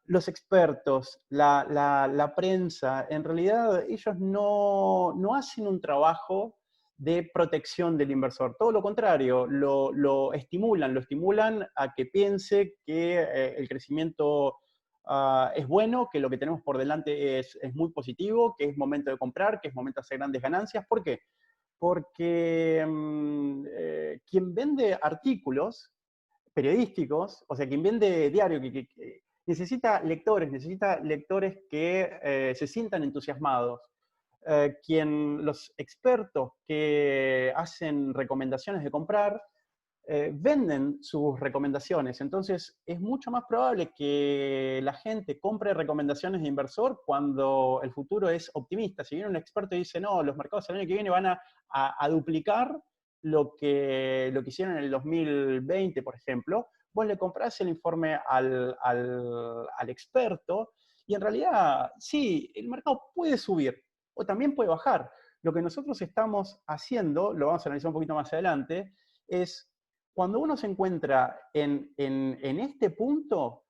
los expertos, la prensa, en realidad ellos no hacen un trabajo de protección del inversor. Todo lo contrario, lo estimulan a que piense que el crecimiento es bueno, que lo que tenemos por delante es muy positivo, que es momento de comprar, que es momento de hacer grandes ganancias. ¿Por qué? Porque quien vende artículos periodísticos, o sea, quien vende diario, que necesita lectores que se sientan entusiasmados. Los expertos que hacen recomendaciones de comprar venden sus recomendaciones. Entonces, es mucho más probable que la gente compre recomendaciones de inversor cuando el futuro es optimista. Si viene un experto y dice, no, los mercados el año que viene van a duplicar lo que hicieron en el 2020, por ejemplo, vos le comprás el informe al experto Y en realidad, sí, el mercado puede subir o también puede bajar. Lo que nosotros estamos haciendo, lo vamos a analizar un poquito más adelante, es cuando uno se encuentra en este punto,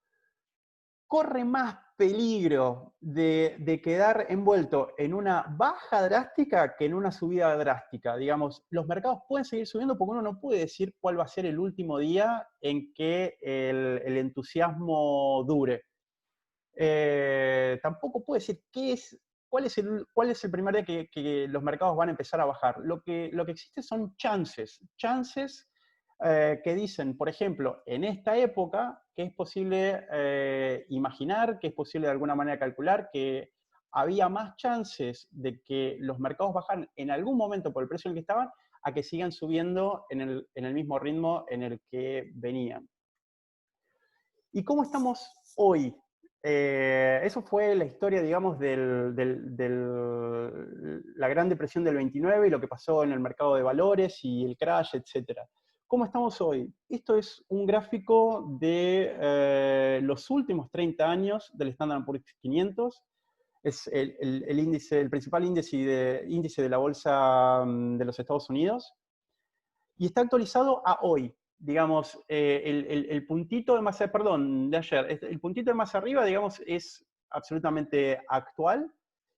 corre más peligro de quedar envuelto en una baja drástica que en una subida drástica. Digamos, los mercados pueden seguir subiendo porque uno no puede decir cuál va a ser el último día en que el entusiasmo dure. Tampoco puede decir cuál es el primer día que los mercados van a empezar a bajar. Lo que existe son chances que dicen, por ejemplo, en esta época, que es posible imaginar, que es posible de alguna manera calcular, que había más chances de que los mercados bajaran en algún momento por el precio en el que estaban, a que sigan subiendo en el mismo ritmo en el que venían. ¿Y cómo estamos hoy? Eso fue la historia, digamos, la Gran Depresión del 29 y lo que pasó en el mercado de valores y el crash, etc. ¿Cómo estamos hoy? Esto es un gráfico de los últimos 30 años del Standard & Poor's 500. Es el principal índice de la bolsa de los Estados Unidos. Y está actualizado a hoy. Digamos, el puntito de más, perdón, de ayer, el puntito de más arriba, digamos, es absolutamente actual,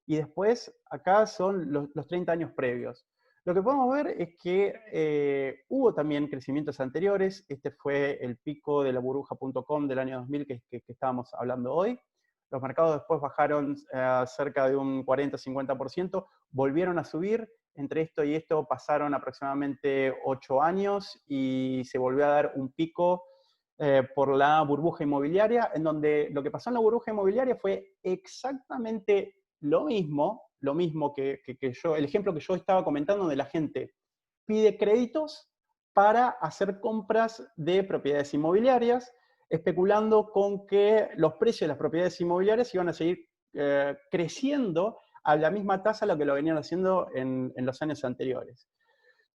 y después acá son los 30 años previos. Lo que podemos ver es que hubo también crecimientos anteriores. Este fue el pico de la burbuja.com del año 2000 que estábamos hablando hoy. Los mercados después bajaron cerca de un 40-50%, volvieron a subir. Entre esto y esto pasaron aproximadamente 8 años y se volvió a dar un pico por la burbuja inmobiliaria, en donde lo que pasó en la burbuja inmobiliaria fue exactamente lo mismo que yo, el ejemplo que yo estaba comentando, donde la gente pide créditos para hacer compras de propiedades inmobiliarias, especulando con que los precios de las propiedades inmobiliarias iban a seguir creciendo a la misma tasa a lo que lo venían haciendo en los años anteriores.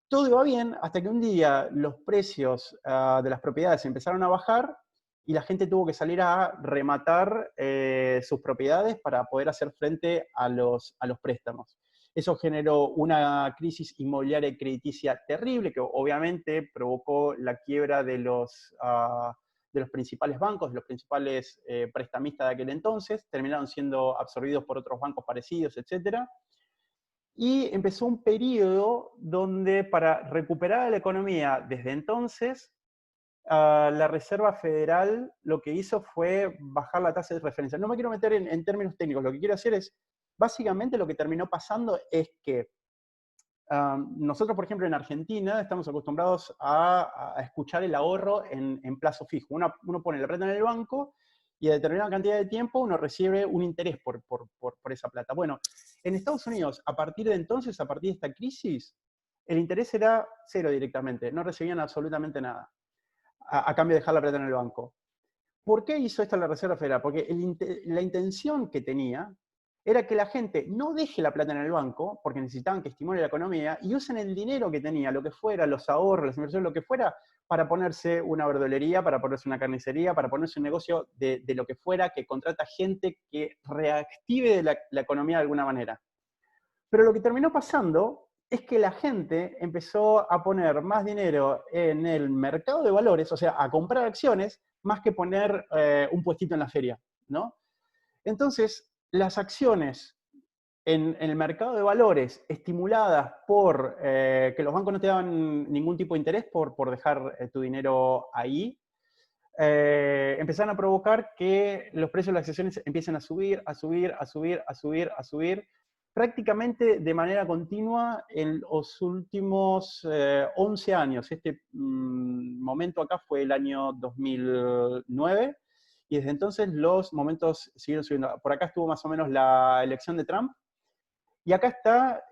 Todo iba bien hasta que un día los precios de las propiedades empezaron a bajar y la gente tuvo que salir a rematar sus propiedades para poder hacer frente a los préstamos. Eso generó una crisis inmobiliaria y crediticia terrible que obviamente provocó la quiebra de los principales bancos, de los principales prestamistas de aquel entonces. Terminaron siendo absorbidos por otros bancos parecidos, etc. Y empezó un periodo donde, para recuperar la economía desde entonces, la Reserva Federal lo que hizo fue bajar la tasa de referencia. No me quiero meter en términos técnicos, lo que quiero hacer es, básicamente lo que terminó pasando es que nosotros, por ejemplo, en Argentina estamos acostumbrados a escuchar el ahorro en plazo fijo. Uno pone la plata en el banco y a determinada cantidad de tiempo uno recibe un interés por esa plata. Bueno, en Estados Unidos, a partir de entonces, a partir de esta crisis, el interés era cero directamente, no recibían absolutamente nada a cambio de dejar la plata en el banco. ¿Por qué hizo esto la Reserva Federal? Porque la intención que tenía era que la gente no deje la plata en el banco, porque necesitaban que estimule la economía, y usen el dinero que tenía, lo que fuera, los ahorros, las inversiones, lo que fuera, para ponerse una verdulería, para ponerse una carnicería, para ponerse un negocio de lo que fuera, que contrata gente que reactive la economía de alguna manera. Pero lo que terminó pasando es que la gente empezó a poner más dinero en el mercado de valores, o sea, a comprar acciones, más que poner un puestito en la feria, ¿no? Entonces, las acciones en el mercado de valores, estimuladas por que los bancos no te daban ningún tipo de interés por dejar tu dinero ahí, empezaron a provocar que los precios de las acciones empiecen a subir, a subir, a subir, a subir, a subir, prácticamente de manera continua en los últimos 11 años. Este momento acá fue el año 2009, y desde entonces los momentos siguieron subiendo. Por acá estuvo más o menos la elección de Trump, y acá está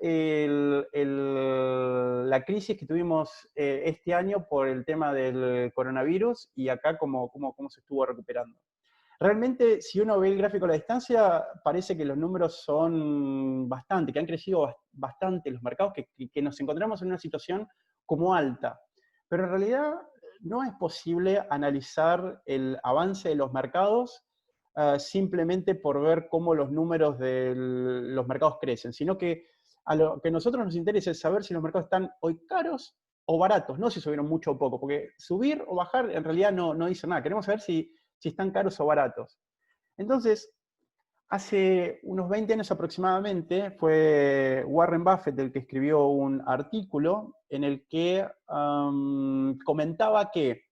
la crisis que tuvimos este año por el tema del coronavirus, y acá cómo se estuvo recuperando. Realmente, si uno ve el gráfico a la distancia, parece que los números son bastante, que han crecido bastante los mercados, que nos encontramos en una situación como alta. Pero en realidad no es posible analizar el avance de los mercados simplemente por ver cómo los números de los mercados crecen, sino que a lo que a nosotros nos interesa es saber si los mercados están hoy caros o baratos, no si subieron mucho o poco, porque subir o bajar en realidad no dice nada, queremos saber si están caros o baratos. Entonces, hace unos 20 años aproximadamente fue Warren Buffett el que escribió un artículo en el que comentaba que,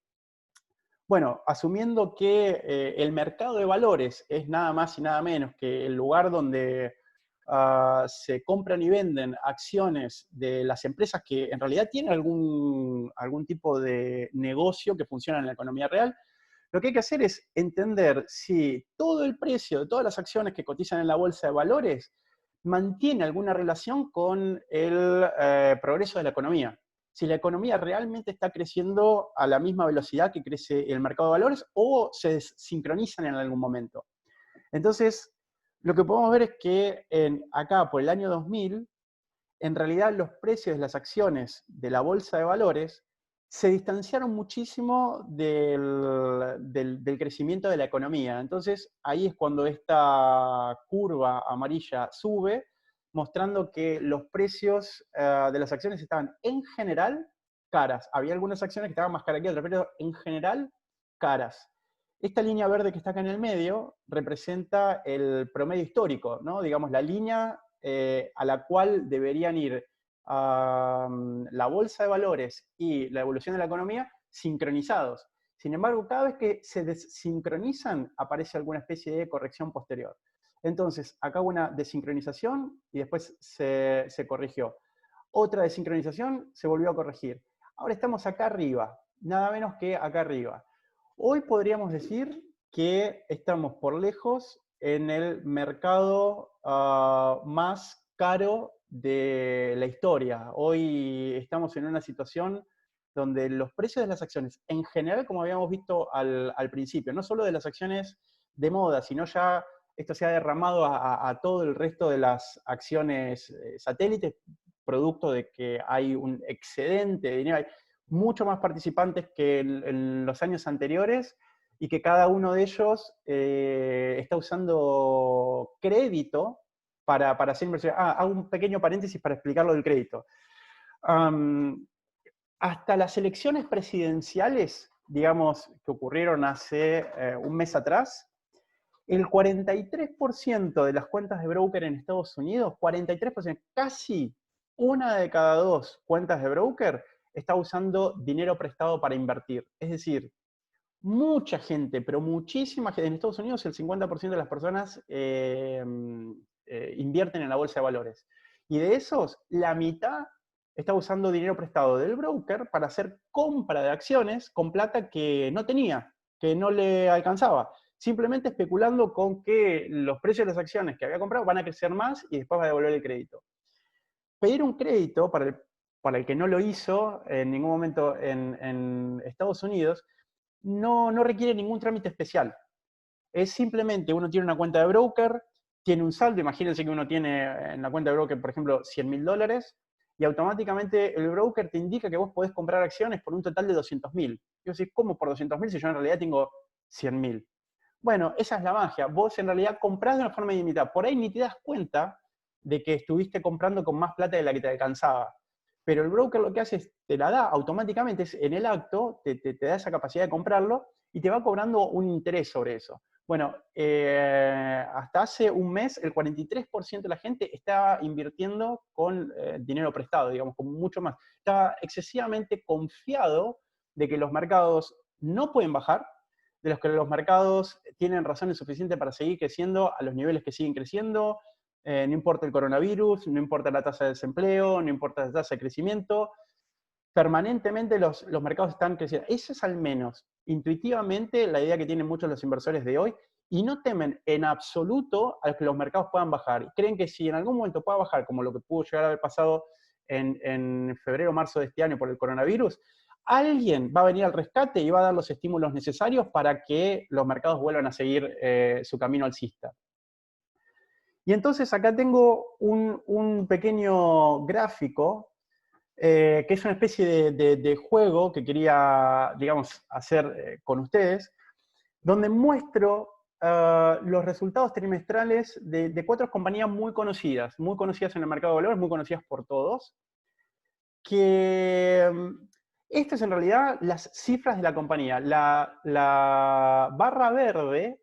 bueno, asumiendo que el mercado de valores es nada más y nada menos que el lugar donde se compran y venden acciones de las empresas que en realidad tienen algún tipo de negocio que funciona en la economía real, lo que hay que hacer es entender si todo el precio de todas las acciones que cotizan en la bolsa de valores mantiene alguna relación con el progreso de la economía. Si la economía realmente está creciendo a la misma velocidad que crece el mercado de valores o se sincronizan en algún momento. Entonces, lo que podemos ver es que acá, por el año 2000, en realidad los precios de las acciones de la bolsa de valores se distanciaron muchísimo del crecimiento de la economía. Entonces, ahí es cuando esta curva amarilla sube, mostrando que los precios de las acciones estaban en general caras. Había algunas acciones que estaban más caras que otras, pero en general caras. Esta línea verde que está acá en el medio representa el promedio histórico, ¿no? Digamos, la línea a la cual deberían ir la bolsa de valores y la evolución de la economía sincronizados. Sin embargo, cada vez que se desincronizan, aparece alguna especie de corrección posterior. Entonces, acá hubo una desincronización y después se corrigió. Otra desincronización, se volvió a corregir. Ahora estamos acá arriba, nada menos que acá arriba. Hoy podríamos decir que estamos por lejos en el mercado más caro de la historia. Hoy estamos en una situación donde los precios de las acciones, en general, como habíamos visto al principio, no solo de las acciones de moda, sino ya esto se ha derramado a todo el resto de las acciones satélites, producto de que hay un excedente de dinero, hay mucho más participantes que en los años anteriores, y que cada uno de ellos está usando crédito para hacer inversiones. Hago un pequeño paréntesis para explicar lo del crédito. Hasta las elecciones presidenciales, digamos, que ocurrieron hace un mes atrás, el 43% de las cuentas de broker en Estados Unidos, 43%, casi una de cada dos cuentas de broker, está usando dinero prestado para invertir. Es decir, mucha gente, pero muchísima gente, en Estados Unidos el 50% de las personas invierten en la bolsa de valores. Y de esos, la mitad está usando dinero prestado del broker para hacer compra de acciones con plata que no tenía, que no le alcanzaba. Simplemente especulando con que los precios de las acciones que había comprado van a crecer más y después va a devolver el crédito. Pedir un crédito para el que no lo hizo en ningún momento en Estados Unidos no requiere ningún trámite especial. Es simplemente uno tiene una cuenta de broker, tiene un saldo, imagínense que uno tiene en la cuenta de broker, por ejemplo, $100.000, y automáticamente el broker te indica que vos podés comprar acciones por un total de 200.000. Yo decís, ¿cómo por 200.000 si yo en realidad tengo 100.000? Bueno, esa es la magia. Vos en realidad comprás de una forma ilimitada. Por ahí ni te das cuenta de que estuviste comprando con más plata de la que te alcanzaba. Pero el broker lo que hace es, te la da automáticamente, en el acto, te da esa capacidad de comprarlo y te va cobrando un interés sobre eso. Bueno, hasta hace un mes el 43% de la gente estaba invirtiendo con dinero prestado, digamos, con mucho más. Estaba excesivamente confiado de que los mercados no pueden bajar, de los que los mercados tienen razones suficientes para seguir creciendo a los niveles que siguen creciendo, no importa el coronavirus, no importa la tasa de desempleo, no importa la tasa de crecimiento, permanentemente los mercados están creciendo. Esa es al menos intuitivamente la idea que tienen muchos los inversores de hoy, y no temen en absoluto a que los mercados puedan bajar. Creen que si en algún momento pueda bajar, como lo que pudo llegar a haber pasado en febrero o marzo de este año por el coronavirus, alguien va a venir al rescate y va a dar los estímulos necesarios para que los mercados vuelvan a seguir su camino alcista. Y entonces acá tengo un pequeño gráfico que es una especie de juego que quería, digamos, hacer con ustedes, donde muestro los resultados trimestrales de 4 compañías muy conocidas en el mercado de valores, muy conocidas por todos, que estas en realidad las cifras de la compañía. La barra verde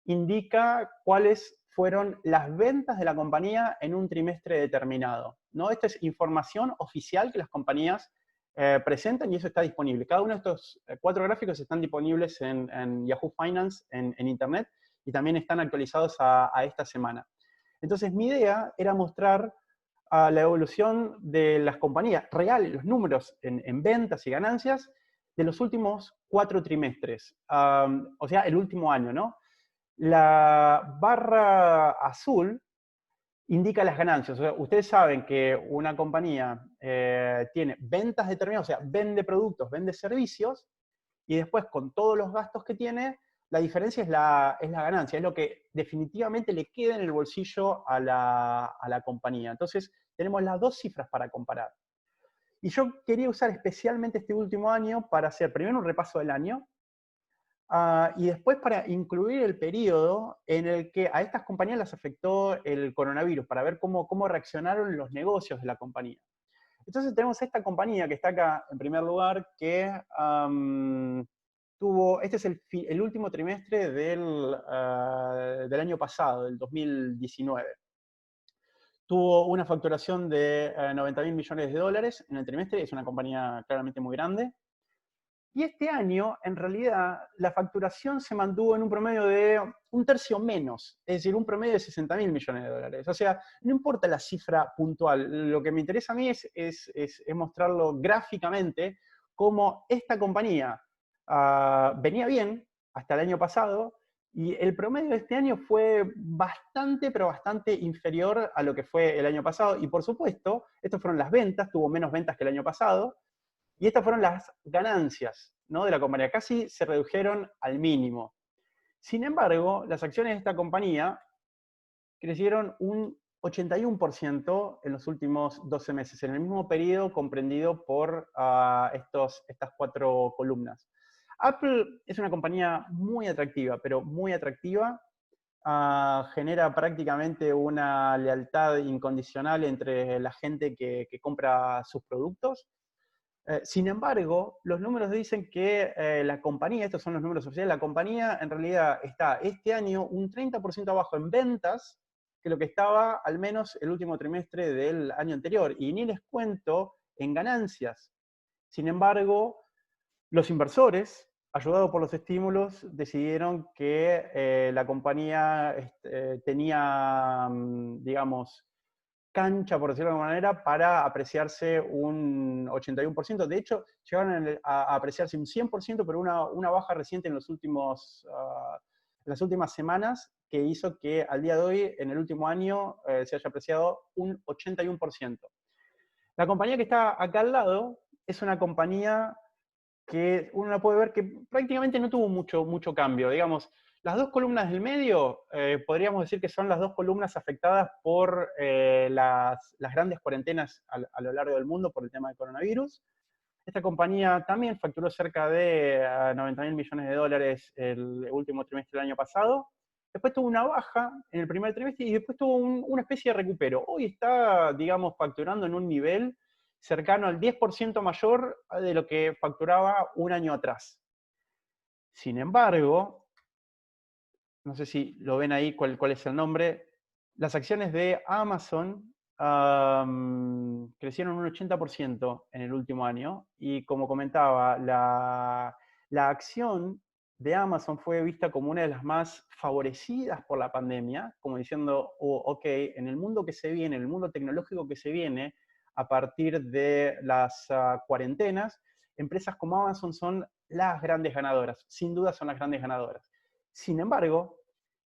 indica cuáles fueron las ventas de la compañía en un trimestre determinado, ¿no? Esta es información oficial que las compañías presentan y eso está disponible. Cada uno de estos 4 gráficos están disponibles en Yahoo Finance, en Internet, y también están actualizados a esta semana. Entonces mi idea era mostrar la evolución de las compañías reales, los números en ventas y ganancias de los últimos 4 trimestres, o sea, el último año, ¿no? La barra azul indica las ganancias. O sea, ustedes saben que una compañía tiene ventas determinadas, o sea, vende productos, vende servicios, y después con todos los gastos que tiene, la diferencia es la ganancia, es lo que definitivamente le queda en el bolsillo a la compañía. Entonces, tenemos las 2 cifras para comparar. Y yo quería usar especialmente este último año para hacer primero un repaso del año, y después para incluir el periodo en el que a estas compañías las afectó el coronavirus, para ver cómo reaccionaron los negocios de la compañía. Entonces tenemos esta compañía que está acá en primer lugar, que este es el último trimestre del año pasado, del 2019. Tuvo una facturación de 90.000 millones de dólares en el trimestre, es una compañía claramente muy grande. Y este año, en realidad, la facturación se mantuvo en un promedio de un tercio menos, es decir, un promedio de 60.000 millones de dólares. O sea, no importa la cifra puntual, lo que me interesa a mí es mostrarlo gráficamente, cómo esta compañía venía bien hasta el año pasado, y el promedio de este año fue bastante, pero bastante inferior a lo que fue el año pasado. Y por supuesto, estas fueron las ventas, tuvo menos ventas que el año pasado, y estas fueron las ganancias, ¿no?, de la compañía. Casi se redujeron al mínimo. Sin embargo, las acciones de esta compañía crecieron un 81% en los últimos 12 meses, en el mismo periodo comprendido por estas 4 columnas. Apple es una compañía muy atractiva, pero muy atractiva. Genera prácticamente una lealtad incondicional entre la gente que compra sus productos. Sin embargo, los números dicen que la compañía, estos son los números oficiales, la compañía en realidad está este año un 30% abajo en ventas que lo que estaba al menos el último trimestre del año anterior. Y ni les cuento en ganancias. Sin embargo, los inversores, ayudados por los estímulos, decidieron que la compañía tenía, digamos, cancha, por decirlo de alguna manera, para apreciarse un 81%. De hecho, llegaron a apreciarse un 100%, pero una baja reciente en las últimas semanas, que hizo que al día de hoy, en el último año, se haya apreciado un 81%. La compañía que está acá al lado es una compañía que uno puede ver que prácticamente no tuvo mucho cambio. Digamos, las 2 columnas del medio, podríamos decir que son las 2 columnas afectadas por las grandes cuarentenas a lo largo del mundo por el tema del coronavirus. Esta compañía también facturó cerca de 90.000 millones de dólares el último trimestre del año pasado. Después tuvo una baja en el primer trimestre y después tuvo una especie de recupero. Hoy está, digamos, facturando en un nivel cercano al 10% mayor de lo que facturaba un año atrás. Sin embargo, no sé si lo ven ahí cuál es el nombre, las acciones de Amazon crecieron un 80% en el último año, y como comentaba, la acción de Amazon fue vista como una de las más favorecidas por la pandemia, como diciendo, ok, en el mundo que se viene, en el mundo tecnológico que se viene, a partir de las cuarentenas, empresas como Amazon son las grandes ganadoras, sin duda son las grandes ganadoras. Sin embargo,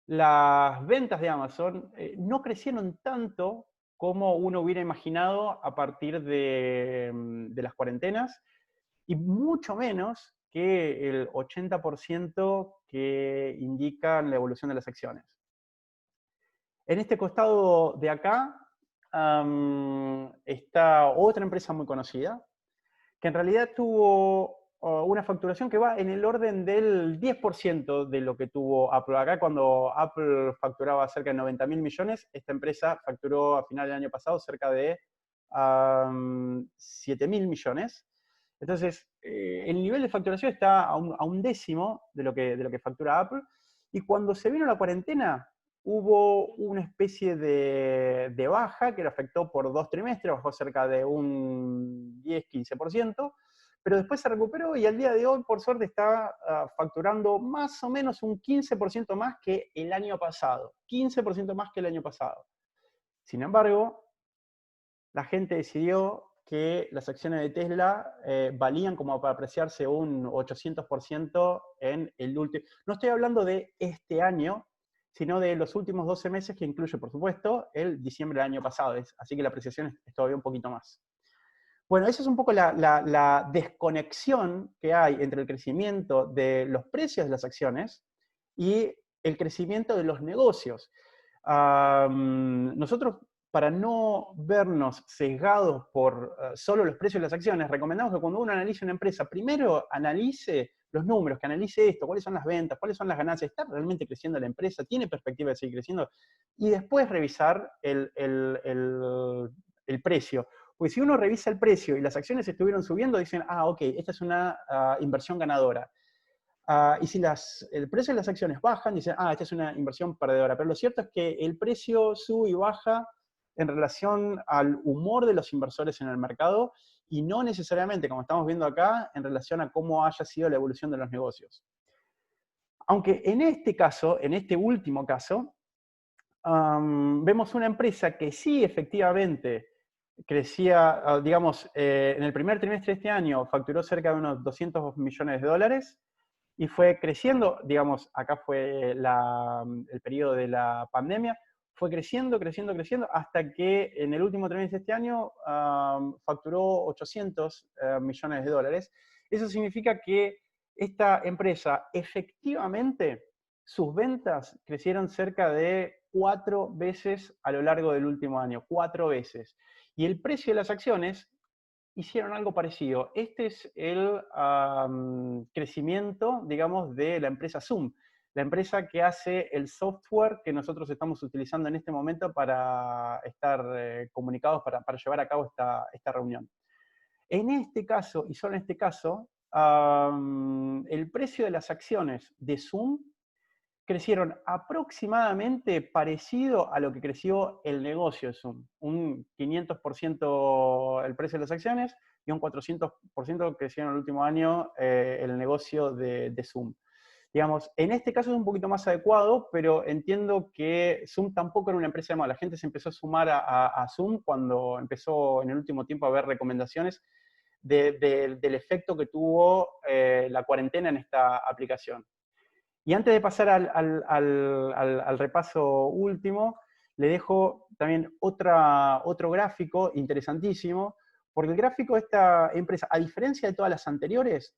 las ventas de Amazon no crecieron tanto como uno hubiera imaginado a partir de las cuarentenas, y mucho menos que el 80% que indican la evolución de las acciones. En este costado de acá está otra empresa muy conocida, que en realidad tuvo una facturación que va en el orden del 10% de lo que tuvo Apple. Acá cuando Apple facturaba cerca de 90.000 millones, esta empresa facturó a final del año pasado cerca de 7.000 millones. Entonces, el nivel de facturación está a un décimo de lo que factura Apple. Y cuando se vino la cuarentena, hubo una especie de baja que lo afectó por 2 trimestres, bajó cerca de un 10-15%, pero después se recuperó y al día de hoy, por suerte, está facturando más o menos un 15% más que el año pasado. 15% más que el año pasado. Sin embargo, la gente decidió que las acciones de Tesla valían como para apreciarse un 800% en el último. No estoy hablando de este año, sino de los últimos 12 meses, que incluye, por supuesto, el diciembre del año pasado. Así que la apreciación es todavía un poquito más. Bueno, esa es un poco la desconexión que hay entre el crecimiento de los precios de las acciones y el crecimiento de los negocios. Nosotros, para no vernos sesgados por solo los precios de las acciones, recomendamos que cuando uno analice una empresa, primero analice los números, que analice esto, cuáles son las ventas, cuáles son las ganancias, ¿está realmente creciendo la empresa? ¿Tiene perspectiva de seguir creciendo? Y después revisar el precio. Porque si uno revisa el precio y las acciones estuvieron subiendo, dicen, ok, esta es una inversión ganadora. Y si el precio de las acciones bajan, dicen, esta es una inversión perdedora. Pero lo cierto es que el precio sube y baja en relación al humor de los inversores en el mercado y no necesariamente, como estamos viendo acá, en relación a cómo haya sido la evolución de los negocios. Aunque en este caso, en este último caso, vemos una empresa que sí efectivamente crecía, digamos, en el primer trimestre de este año facturó cerca de unos 200 millones de dólares y fue creciendo, digamos, acá fue el periodo de la pandemia, fue creciendo, creciendo, creciendo, hasta que en el último trimestre de este año facturó 800 millones de dólares. Eso significa que esta empresa efectivamente sus ventas crecieron cerca de 4 veces a lo largo del último año, 4 veces. Y el precio de las acciones hicieron algo parecido. Este es el crecimiento, digamos, de la empresa Zoom, la empresa que hace el software que nosotros estamos utilizando en este momento para estar comunicados, para llevar a cabo esta reunión. En este caso, y solo en este caso, el precio de las acciones de Zoom crecieron aproximadamente parecido a lo que creció el negocio de Zoom. Un 500% el precio de las acciones y un 400% creció en el último año el negocio de Zoom. Digamos, en este caso es un poquito más adecuado, pero entiendo que Zoom tampoco era una empresa de moda. La gente se empezó a sumar a Zoom cuando empezó en el último tiempo a ver recomendaciones del efecto que tuvo la cuarentena en esta aplicación. Y antes de pasar al repaso último, le dejo también otro gráfico interesantísimo, porque el gráfico de esta empresa, a diferencia de todas las anteriores,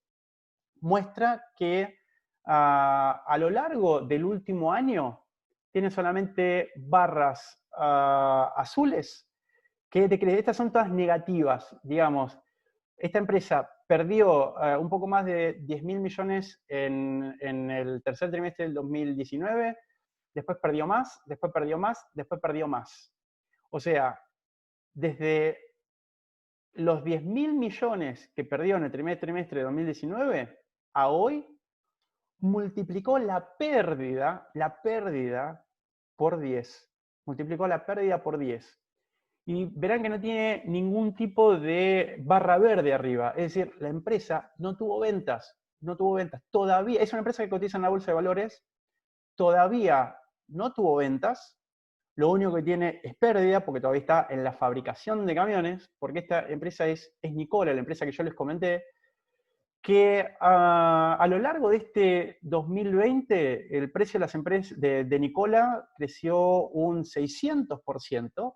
muestra que a lo largo del último año tiene solamente barras azules, que estas son todas negativas, digamos. Esta empresa perdió un poco más de 10.000 millones en el tercer trimestre del 2019, después perdió más, después perdió más, después perdió más. O sea, desde los 10.000 millones que perdió en el primer trimestre de 2019 a hoy, multiplicó la pérdida por 10. Multiplicó la pérdida por 10. Y verán que no tiene ningún tipo de barra verde arriba. Es decir, la empresa no tuvo ventas. No tuvo ventas. Todavía, es una empresa que cotiza en la bolsa de valores. Todavía no tuvo ventas. Lo único que tiene es pérdida porque todavía está en la fabricación de camiones. Porque esta empresa es Nikola, la empresa que yo les comenté, que a lo largo de este 2020 el precio de las empresas de Nikola creció un 600%.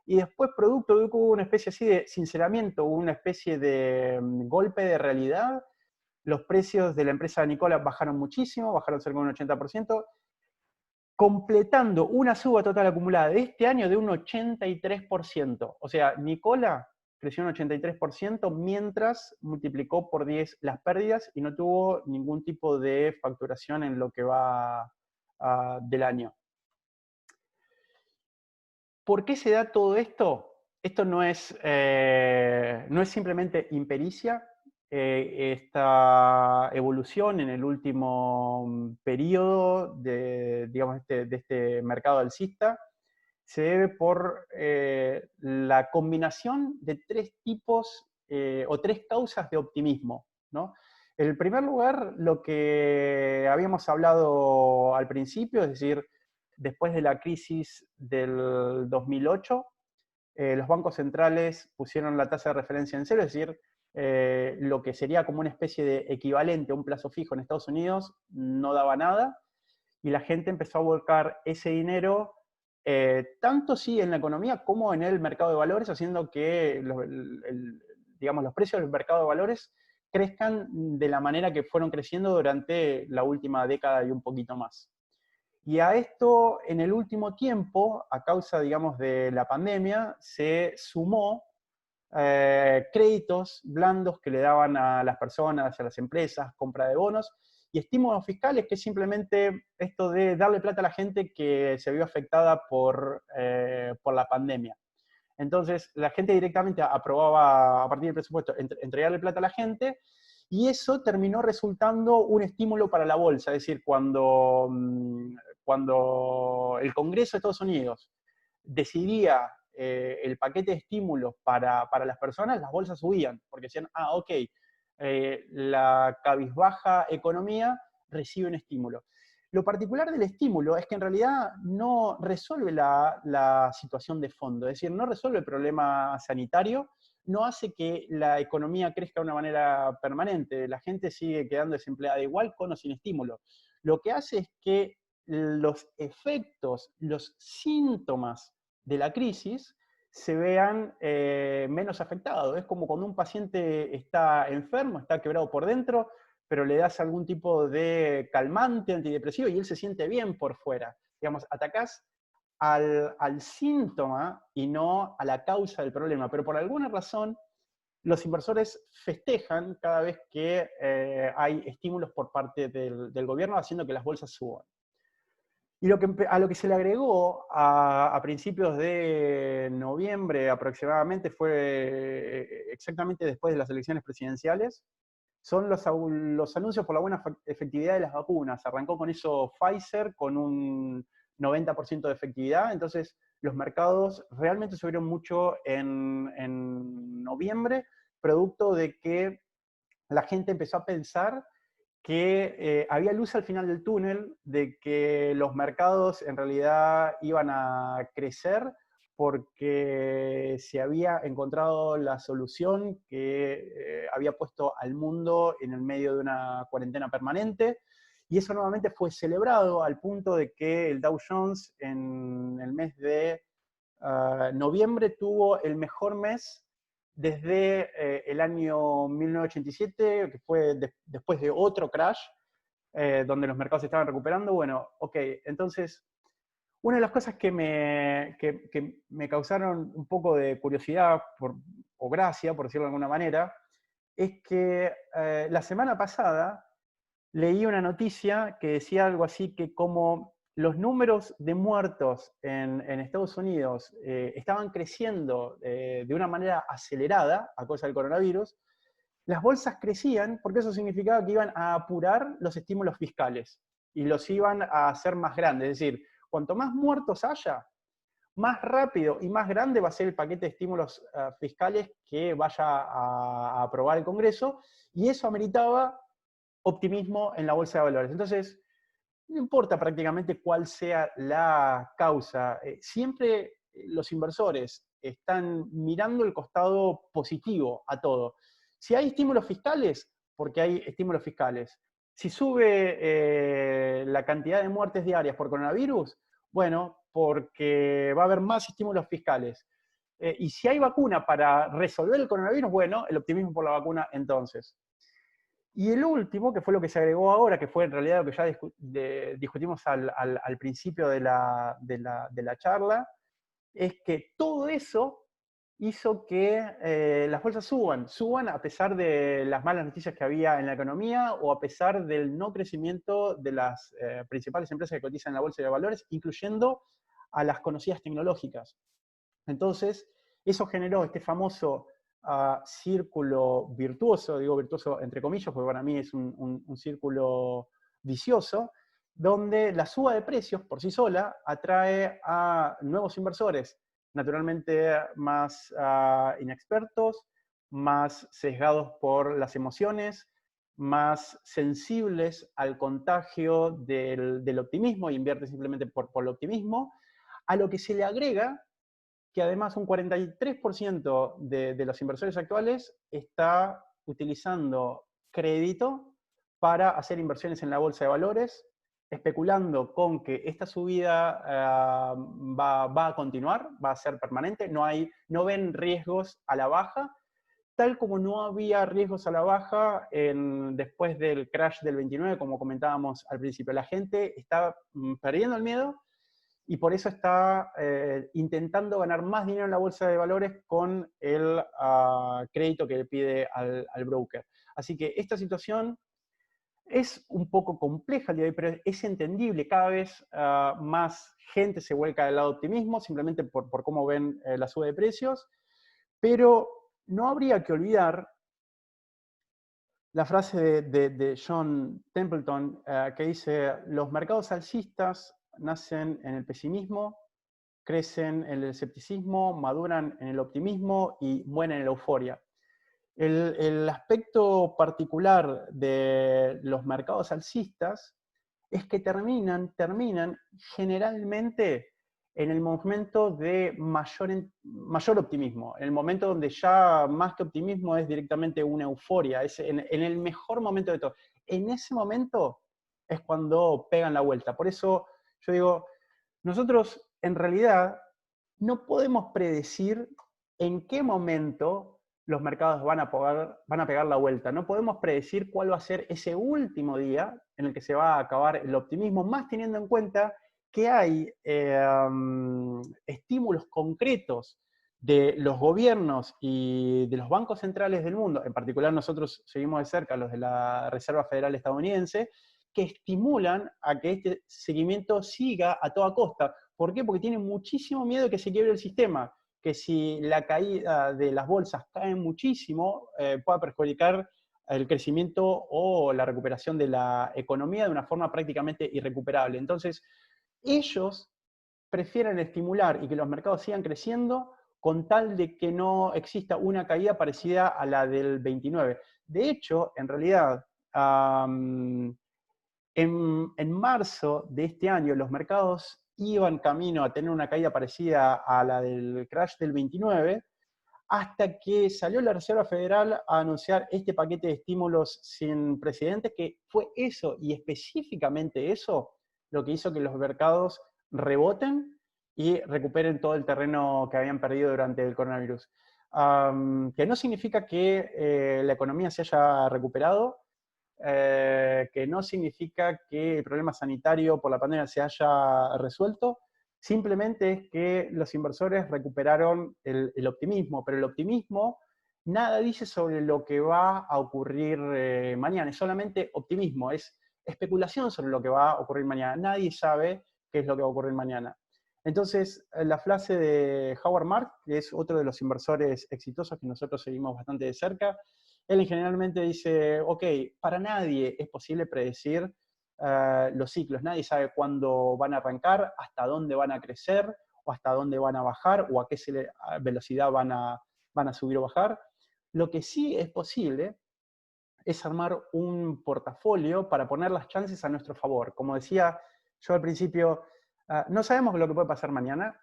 Y después, producto de que hubo una especie así de sinceramiento, hubo una especie de golpe de realidad, los precios de la empresa de Nikola bajaron muchísimo, bajaron cerca de un 80%, completando una suba total acumulada de este año de un 83%. O sea, Nikola creció un 83%, mientras multiplicó por 10 las pérdidas y no tuvo ningún tipo de facturación en lo que va del año. ¿Por qué se da todo esto? Esto no es simplemente impericia. Esta evolución en el último periodo digamos, de este mercado alcista se debe por la combinación de tres tipos o tres causas de optimismo, ¿no? En primer lugar, lo que habíamos hablado al principio, es decir, después de la crisis del 2008, los bancos centrales pusieron la tasa de referencia en cero, es decir, lo que sería como una especie de equivalente a un plazo fijo en Estados Unidos no daba nada, y la gente empezó a volcar ese dinero tanto sí en la economía como en el mercado de valores, haciendo que digamos, los precios del mercado de valores crezcan de la manera que fueron creciendo durante la última década y un poquito más. Y a esto, en el último tiempo, a causa, digamos, de la pandemia, se sumó créditos blandos que le daban a las personas, a las empresas, compra de bonos, y estímulos fiscales, que es simplemente esto de darle plata a la gente que se vio afectada por la pandemia. Entonces, la gente directamente aprobaba, a partir del presupuesto, entregarle plata a la gente, y eso terminó resultando un estímulo para la bolsa. Es decir, cuando el Congreso de Estados Unidos decidía el paquete de estímulos para las personas, las bolsas subían, porque decían, ok, la cabizbaja economía recibe un estímulo. Lo particular del estímulo es que en realidad no resuelve la situación de fondo, es decir, no resuelve el problema sanitario, no hace que la economía crezca de una manera permanente, la gente sigue quedando desempleada igual con o sin estímulo. Lo que hace es que los efectos, los síntomas de la crisis se vean menos afectados. Es como cuando un paciente está enfermo, está quebrado por dentro, pero le das algún tipo de calmante, antidepresivo, y él se siente bien por fuera. Digamos, atacás al síntoma y no a la causa del problema. Pero por alguna razón, los inversores festejan cada vez que hay estímulos por parte del gobierno, haciendo que las bolsas suban. Y a lo que se le agregó a principios de noviembre aproximadamente, fue exactamente después de las elecciones presidenciales, son los anuncios por la buena efectividad de las vacunas. Arrancó con eso Pfizer, con un 90% de efectividad, entonces los mercados realmente subieron mucho en noviembre, producto de que la gente empezó a pensar que había luz al final del túnel, de que los mercados en realidad iban a crecer porque se había encontrado la solución que había puesto al mundo en el medio de una cuarentena permanente. Y eso nuevamente fue celebrado al punto de que el Dow Jones en el mes de noviembre tuvo el mejor mes desde el año 1987, que fue después de otro crash, donde los mercados se estaban recuperando. Bueno, ok, entonces, una de las cosas que me causaron un poco de curiosidad, o gracia, por decirlo de alguna manera, es que la semana pasada leí una noticia que decía algo así que como los números de muertos en Estados Unidos estaban creciendo de una manera acelerada a causa del coronavirus, las bolsas crecían porque eso significaba que iban a apurar los estímulos fiscales y los iban a hacer más grandes. Es decir, cuanto más muertos haya, más rápido y más grande va a ser el paquete de estímulos fiscales que vaya a aprobar el Congreso, y eso ameritaba optimismo en la bolsa de valores. Entonces, no importa prácticamente cuál sea la causa, siempre los inversores están mirando el costado positivo a todo. Si hay estímulos fiscales, porque hay estímulos fiscales. Si sube la cantidad de muertes diarias por coronavirus, bueno, porque va a haber más estímulos fiscales. Y si hay vacuna para resolver el coronavirus, bueno, el optimismo por la vacuna entonces. Y el último, que fue lo que se agregó ahora, que fue en realidad lo que ya discutimos al principio de la charla, es que todo eso hizo que las bolsas suban a pesar de las malas noticias que había en la economía o a pesar del no crecimiento de las principales empresas que cotizan en la bolsa de valores, incluyendo a las conocidas tecnológicas. Entonces, eso generó este famoso círculo virtuoso, digo virtuoso entre comillas, porque para mí es un círculo vicioso, donde la suba de precios por sí sola atrae a nuevos inversores, naturalmente más inexpertos, más sesgados por las emociones, más sensibles al contagio del optimismo, y invierte simplemente por el optimismo, a lo que se le agrega que además un 43% de los inversores actuales está utilizando crédito para hacer inversiones en la bolsa de valores, especulando con que esta subida va a continuar, va a ser permanente, no ven riesgos a la baja, tal como no había riesgos a la baja después del crash del 29, como comentábamos al principio. La gente está perdiendo el miedo y por eso está intentando ganar más dinero en la bolsa de valores con el crédito que le pide al broker. Así que esta situación es un poco compleja el día de hoy, pero es entendible. Cada vez más gente se vuelca del lado optimismo, simplemente por cómo ven la suba de precios, pero no habría que olvidar la frase de John Templeton que dice: los mercados alcistas nacen en el pesimismo, crecen en el escepticismo, maduran en el optimismo y mueren en la euforia. El aspecto particular de los mercados alcistas es que terminan generalmente en el momento de mayor optimismo, en el momento donde ya más que optimismo es directamente una euforia, es en el mejor momento de todo. En ese momento es cuando pegan la vuelta. Por eso yo digo, nosotros en realidad no podemos predecir en qué momento los mercados van a pegar la vuelta. No podemos predecir cuál va a ser ese último día en el que se va a acabar el optimismo, más teniendo en cuenta que hay estímulos concretos de los gobiernos y de los bancos centrales del mundo, en particular nosotros seguimos de cerca los de la Reserva Federal estadounidense, que estimulan a que este seguimiento siga a toda costa. ¿Por qué? Porque tienen muchísimo miedo de que se quiebre el sistema, que si la caída de las bolsas cae muchísimo, pueda perjudicar el crecimiento o la recuperación de la economía de una forma prácticamente irrecuperable. Entonces, ellos prefieren estimular y que los mercados sigan creciendo con tal de que no exista una caída parecida a la del 29. De hecho, en realidad, en marzo de este año los mercados iban camino a tener una caída parecida a la del crash del 29, hasta que salió la Reserva Federal a anunciar este paquete de estímulos sin precedentes, que fue eso, y específicamente eso, lo que hizo que los mercados reboten y recuperen todo el terreno que habían perdido durante el coronavirus. Que no significa que la economía se haya recuperado, que no significa que el problema sanitario por la pandemia se haya resuelto, simplemente es que los inversores recuperaron el optimismo, pero el optimismo nada dice sobre lo que va a ocurrir mañana, es solamente optimismo, es especulación sobre lo que va a ocurrir mañana. Nadie sabe qué es lo que va a ocurrir mañana. Entonces, la frase de Howard Marks, que es otro de los inversores exitosos que nosotros seguimos bastante de cerca, él generalmente dice, ok, para nadie es posible predecir los ciclos, nadie sabe cuándo van a arrancar, hasta dónde van a crecer, o hasta dónde van a bajar, o a qué velocidad van a subir o bajar. Lo que sí es posible es armar un portafolio para poner las chances a nuestro favor. Como decía yo al principio, no sabemos lo que puede pasar mañana,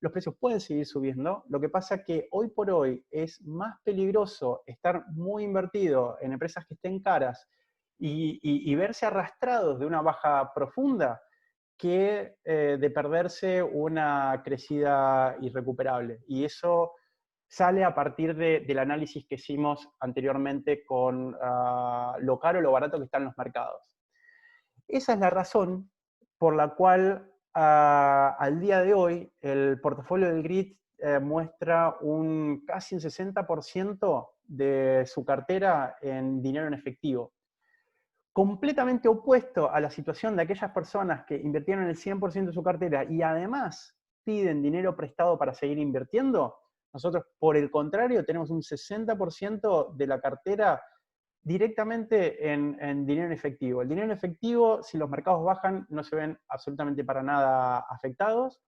los precios pueden seguir subiendo, lo que pasa es que hoy por hoy es más peligroso estar muy invertido en empresas que estén caras y verse arrastrados de una baja profunda que de perderse una crecida irrecuperable. Y eso sale a partir del análisis que hicimos anteriormente con lo caro o lo barato que están los mercados. Esa es la razón por la cual al día de hoy el portafolio del GRIT muestra casi un 60% de su cartera en dinero en efectivo. Completamente opuesto a la situación de aquellas personas que invirtieron el 100% de su cartera y además piden dinero prestado para seguir invirtiendo, nosotros, por el contrario, tenemos un 60% de la cartera directamente en dinero en efectivo. El dinero en efectivo, si los mercados bajan, no se ven absolutamente para nada afectados,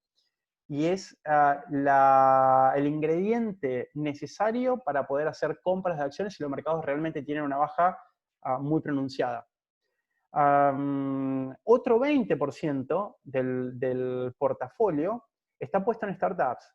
y es el ingrediente necesario para poder hacer compras de acciones si los mercados realmente tienen una baja muy pronunciada. Otro 20% del portafolio está puesto en startups.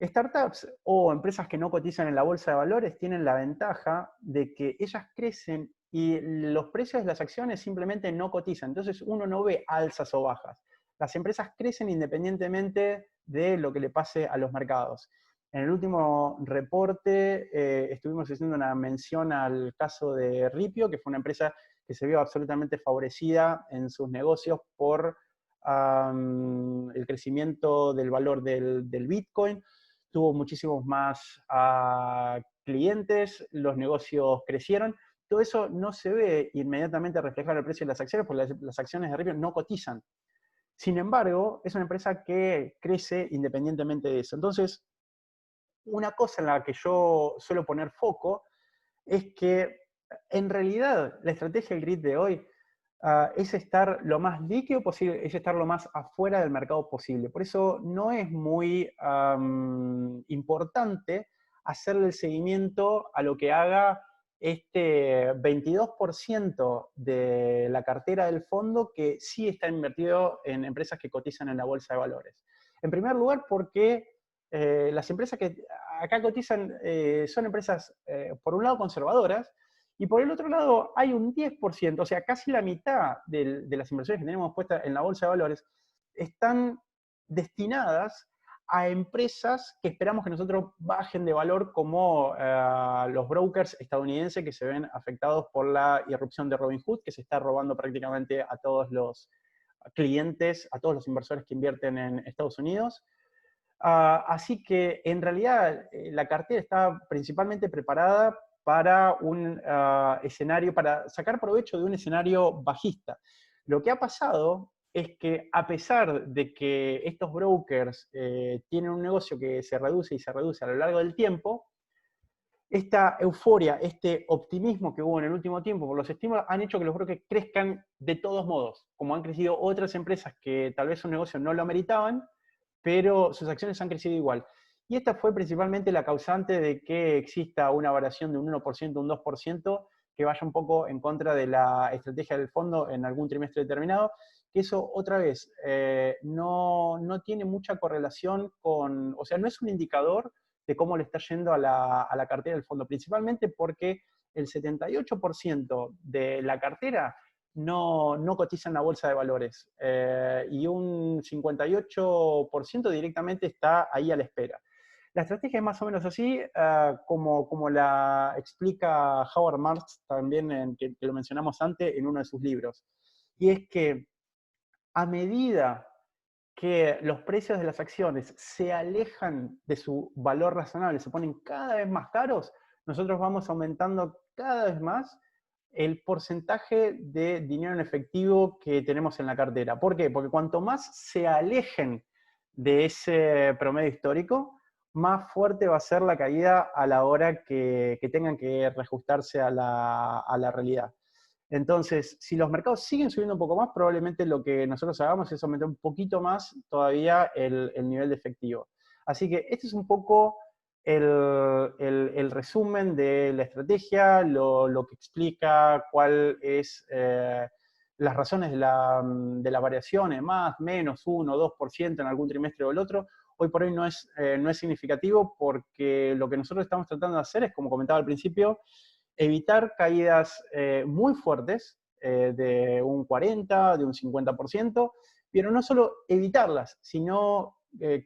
Startups o empresas que no cotizan en la bolsa de valores tienen la ventaja de que ellas crecen y los precios de las acciones simplemente no cotizan. Entonces uno no ve alzas o bajas. Las empresas crecen independientemente de lo que le pase a los mercados. En el último reporte estuvimos haciendo una mención al caso de Ripio, que fue una empresa que se vio absolutamente favorecida en sus negocios por el crecimiento del valor del Bitcoin. Tuvo muchísimos más clientes, los negocios crecieron. Todo eso no se ve inmediatamente reflejado en el precio de las acciones, porque las acciones de Ripio no cotizan. Sin embargo, es una empresa que crece independientemente de eso. Entonces, una cosa en la que yo suelo poner foco es que en realidad la estrategia del grid de hoy es estar lo más líquido posible, es estar lo más afuera del mercado posible. Por eso no es muy importante hacerle el seguimiento a lo que haga este 22% de la cartera del fondo que sí está invertido en empresas que cotizan en la bolsa de valores. En primer lugar, porque las empresas que acá cotizan son empresas, por un lado, conservadoras, y por el otro lado hay un 10%, o sea, casi la mitad de las inversiones que tenemos puestas en la bolsa de valores están destinadas a empresas que esperamos que nosotros bajen de valor, como los brokers estadounidenses que se ven afectados por la irrupción de Robinhood, que se está robando prácticamente a todos los clientes, a todos los inversores que invierten en Estados Unidos. Así que en realidad la cartera está principalmente preparada para un escenario, para sacar provecho de un escenario bajista. Lo que ha pasado es que, a pesar de que estos brokers tienen un negocio que se reduce y se reduce a lo largo del tiempo, esta euforia, este optimismo que hubo en el último tiempo por los estímulos han hecho que los brokers crezcan de todos modos, como han crecido otras empresas que tal vez su negocio no lo ameritaban, pero sus acciones han crecido igual. Y esta fue principalmente la causante de que exista una variación de un 1%, un 2%, que vaya un poco en contra de la estrategia del fondo en algún trimestre determinado, que eso, otra vez, no tiene mucha correlación con, o sea, no es un indicador de cómo le está yendo a la cartera del fondo, principalmente porque el 78% de la cartera no cotiza en la bolsa de valores, y un 58% directamente está ahí a la espera. La estrategia es más o menos así, como la explica Howard Marks también, que lo mencionamos antes en uno de sus libros. Y es que a medida que los precios de las acciones se alejan de su valor razonable, se ponen cada vez más caros, nosotros vamos aumentando cada vez más el porcentaje de dinero en efectivo que tenemos en la cartera. ¿Por qué? Porque cuanto más se alejen de ese promedio histórico, más fuerte va a ser la caída a la hora que tengan que reajustarse a la realidad. Entonces, si los mercados siguen subiendo un poco más, probablemente lo que nosotros hagamos es aumentar un poquito más todavía el nivel de efectivo. Así que este es un poco el resumen de la estrategia, lo que explica cuál es las razones de la variación, más, menos, 1 o 2% en algún trimestre o el otro. Hoy por hoy no es significativo, porque lo que nosotros estamos tratando de hacer es, como comentaba al principio, evitar caídas muy fuertes, de un 40, de un 50%, pero no solo evitarlas, sino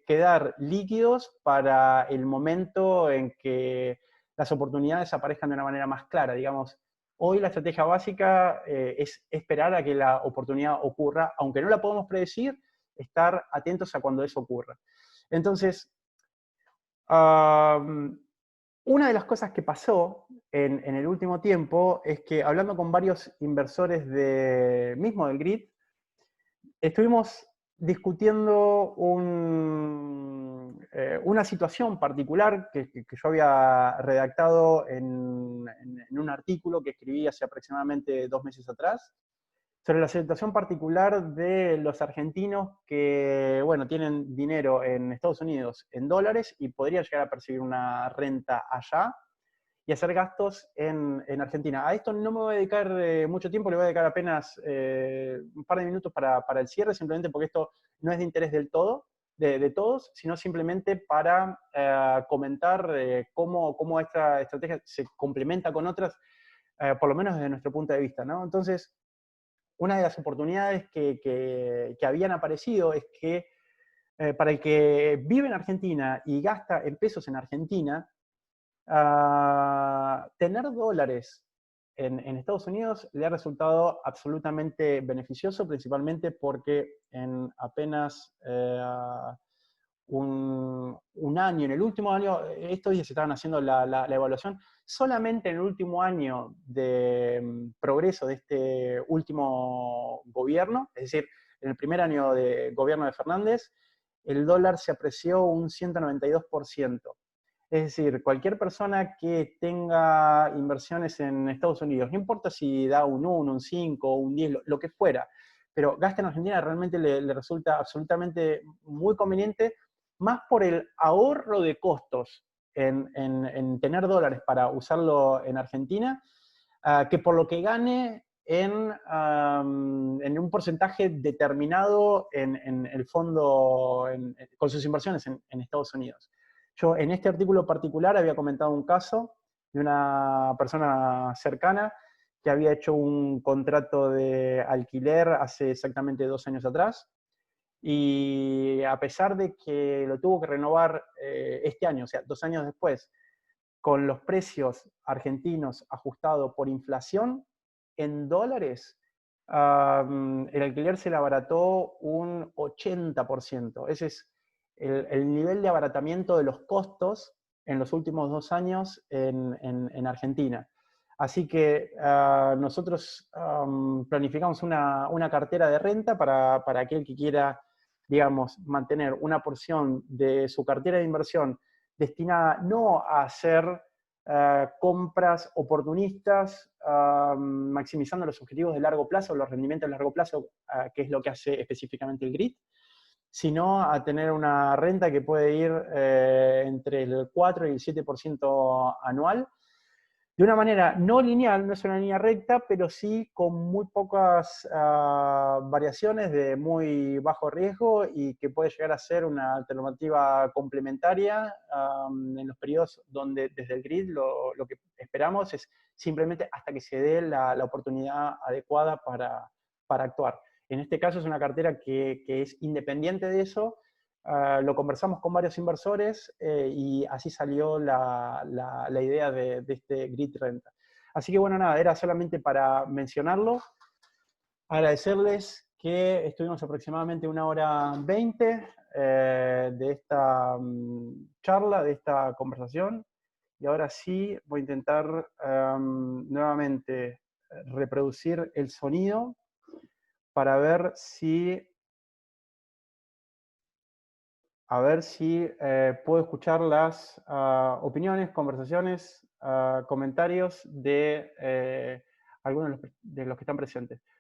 quedar líquidos para el momento en que las oportunidades aparezcan de una manera más clara. Digamos, hoy la estrategia básica es esperar a que la oportunidad ocurra, aunque no la podemos predecir, estar atentos a cuando eso ocurra. Entonces, Una de las cosas que pasó en el último tiempo es que, hablando con varios inversores mismo del grid, estuvimos discutiendo una situación particular que yo había redactado en un artículo que escribí hace aproximadamente 2 meses atrás, sobre la situación particular de los argentinos que, bueno, tienen dinero en Estados Unidos en dólares y podrían llegar a percibir una renta allá y hacer gastos en Argentina. A esto no me voy a dedicar mucho tiempo, le voy a dedicar apenas un par de minutos para el cierre, simplemente porque esto no es de interés del todo, de todos, sino simplemente para comentar cómo esta estrategia se complementa con otras, por lo menos desde nuestro punto de vista, ¿no? Entonces, una de las oportunidades que habían aparecido es que para el que vive en Argentina y gasta en pesos en Argentina, tener dólares en Estados Unidos le ha resultado absolutamente beneficioso, principalmente porque en apenas un año, en el último año, estos días se estaban haciendo la evaluación, solamente en el último año de progreso de este último gobierno, es decir, en el primer año de gobierno de Fernández, el dólar se apreció un 192%. Es decir, cualquier persona que tenga inversiones en Estados Unidos, no importa si da un 1, un 5, un 10, lo que fuera, pero gasta en Argentina, realmente le resulta absolutamente muy conveniente, más por el ahorro de costos en tener dólares para usarlo en Argentina, que por lo que gane en un porcentaje determinado en el fondo, con sus inversiones en Estados Unidos. Yo en este artículo particular había comentado un caso de una persona cercana que había hecho un contrato de alquiler hace exactamente 2 años atrás, y a pesar de que lo tuvo que renovar este año, o sea, 2 años después, con los precios argentinos ajustados por inflación, en dólares, el alquiler se le abarató un 80%. Ese es el nivel de abaratamiento de los costos en los últimos 2 años en Argentina. Así que nosotros planificamos una cartera de renta para aquel que quiera, digamos, mantener una porción de su cartera de inversión destinada no a hacer compras oportunistas, maximizando los objetivos de largo plazo, los rendimientos de largo plazo, que es lo que hace específicamente el GRID, sino a tener una renta que puede ir entre el 4 y el 7% anual, de una manera no lineal, no es una línea recta, pero sí con muy pocas variaciones de muy bajo riesgo y que puede llegar a ser una alternativa complementaria en los periodos donde desde el grid lo que esperamos es simplemente hasta que se dé la oportunidad adecuada para actuar. En este caso es una cartera que es independiente de eso. Lo conversamos con varios inversores y así salió la idea de este grid renta. Así que bueno, nada, era solamente para mencionarlo. Agradecerles que estuvimos aproximadamente 1 hora 20 de esta charla, de esta conversación. Y ahora sí voy a intentar nuevamente reproducir el sonido para ver si puedo escuchar las opiniones, conversaciones, comentarios de algunos de los que están presentes.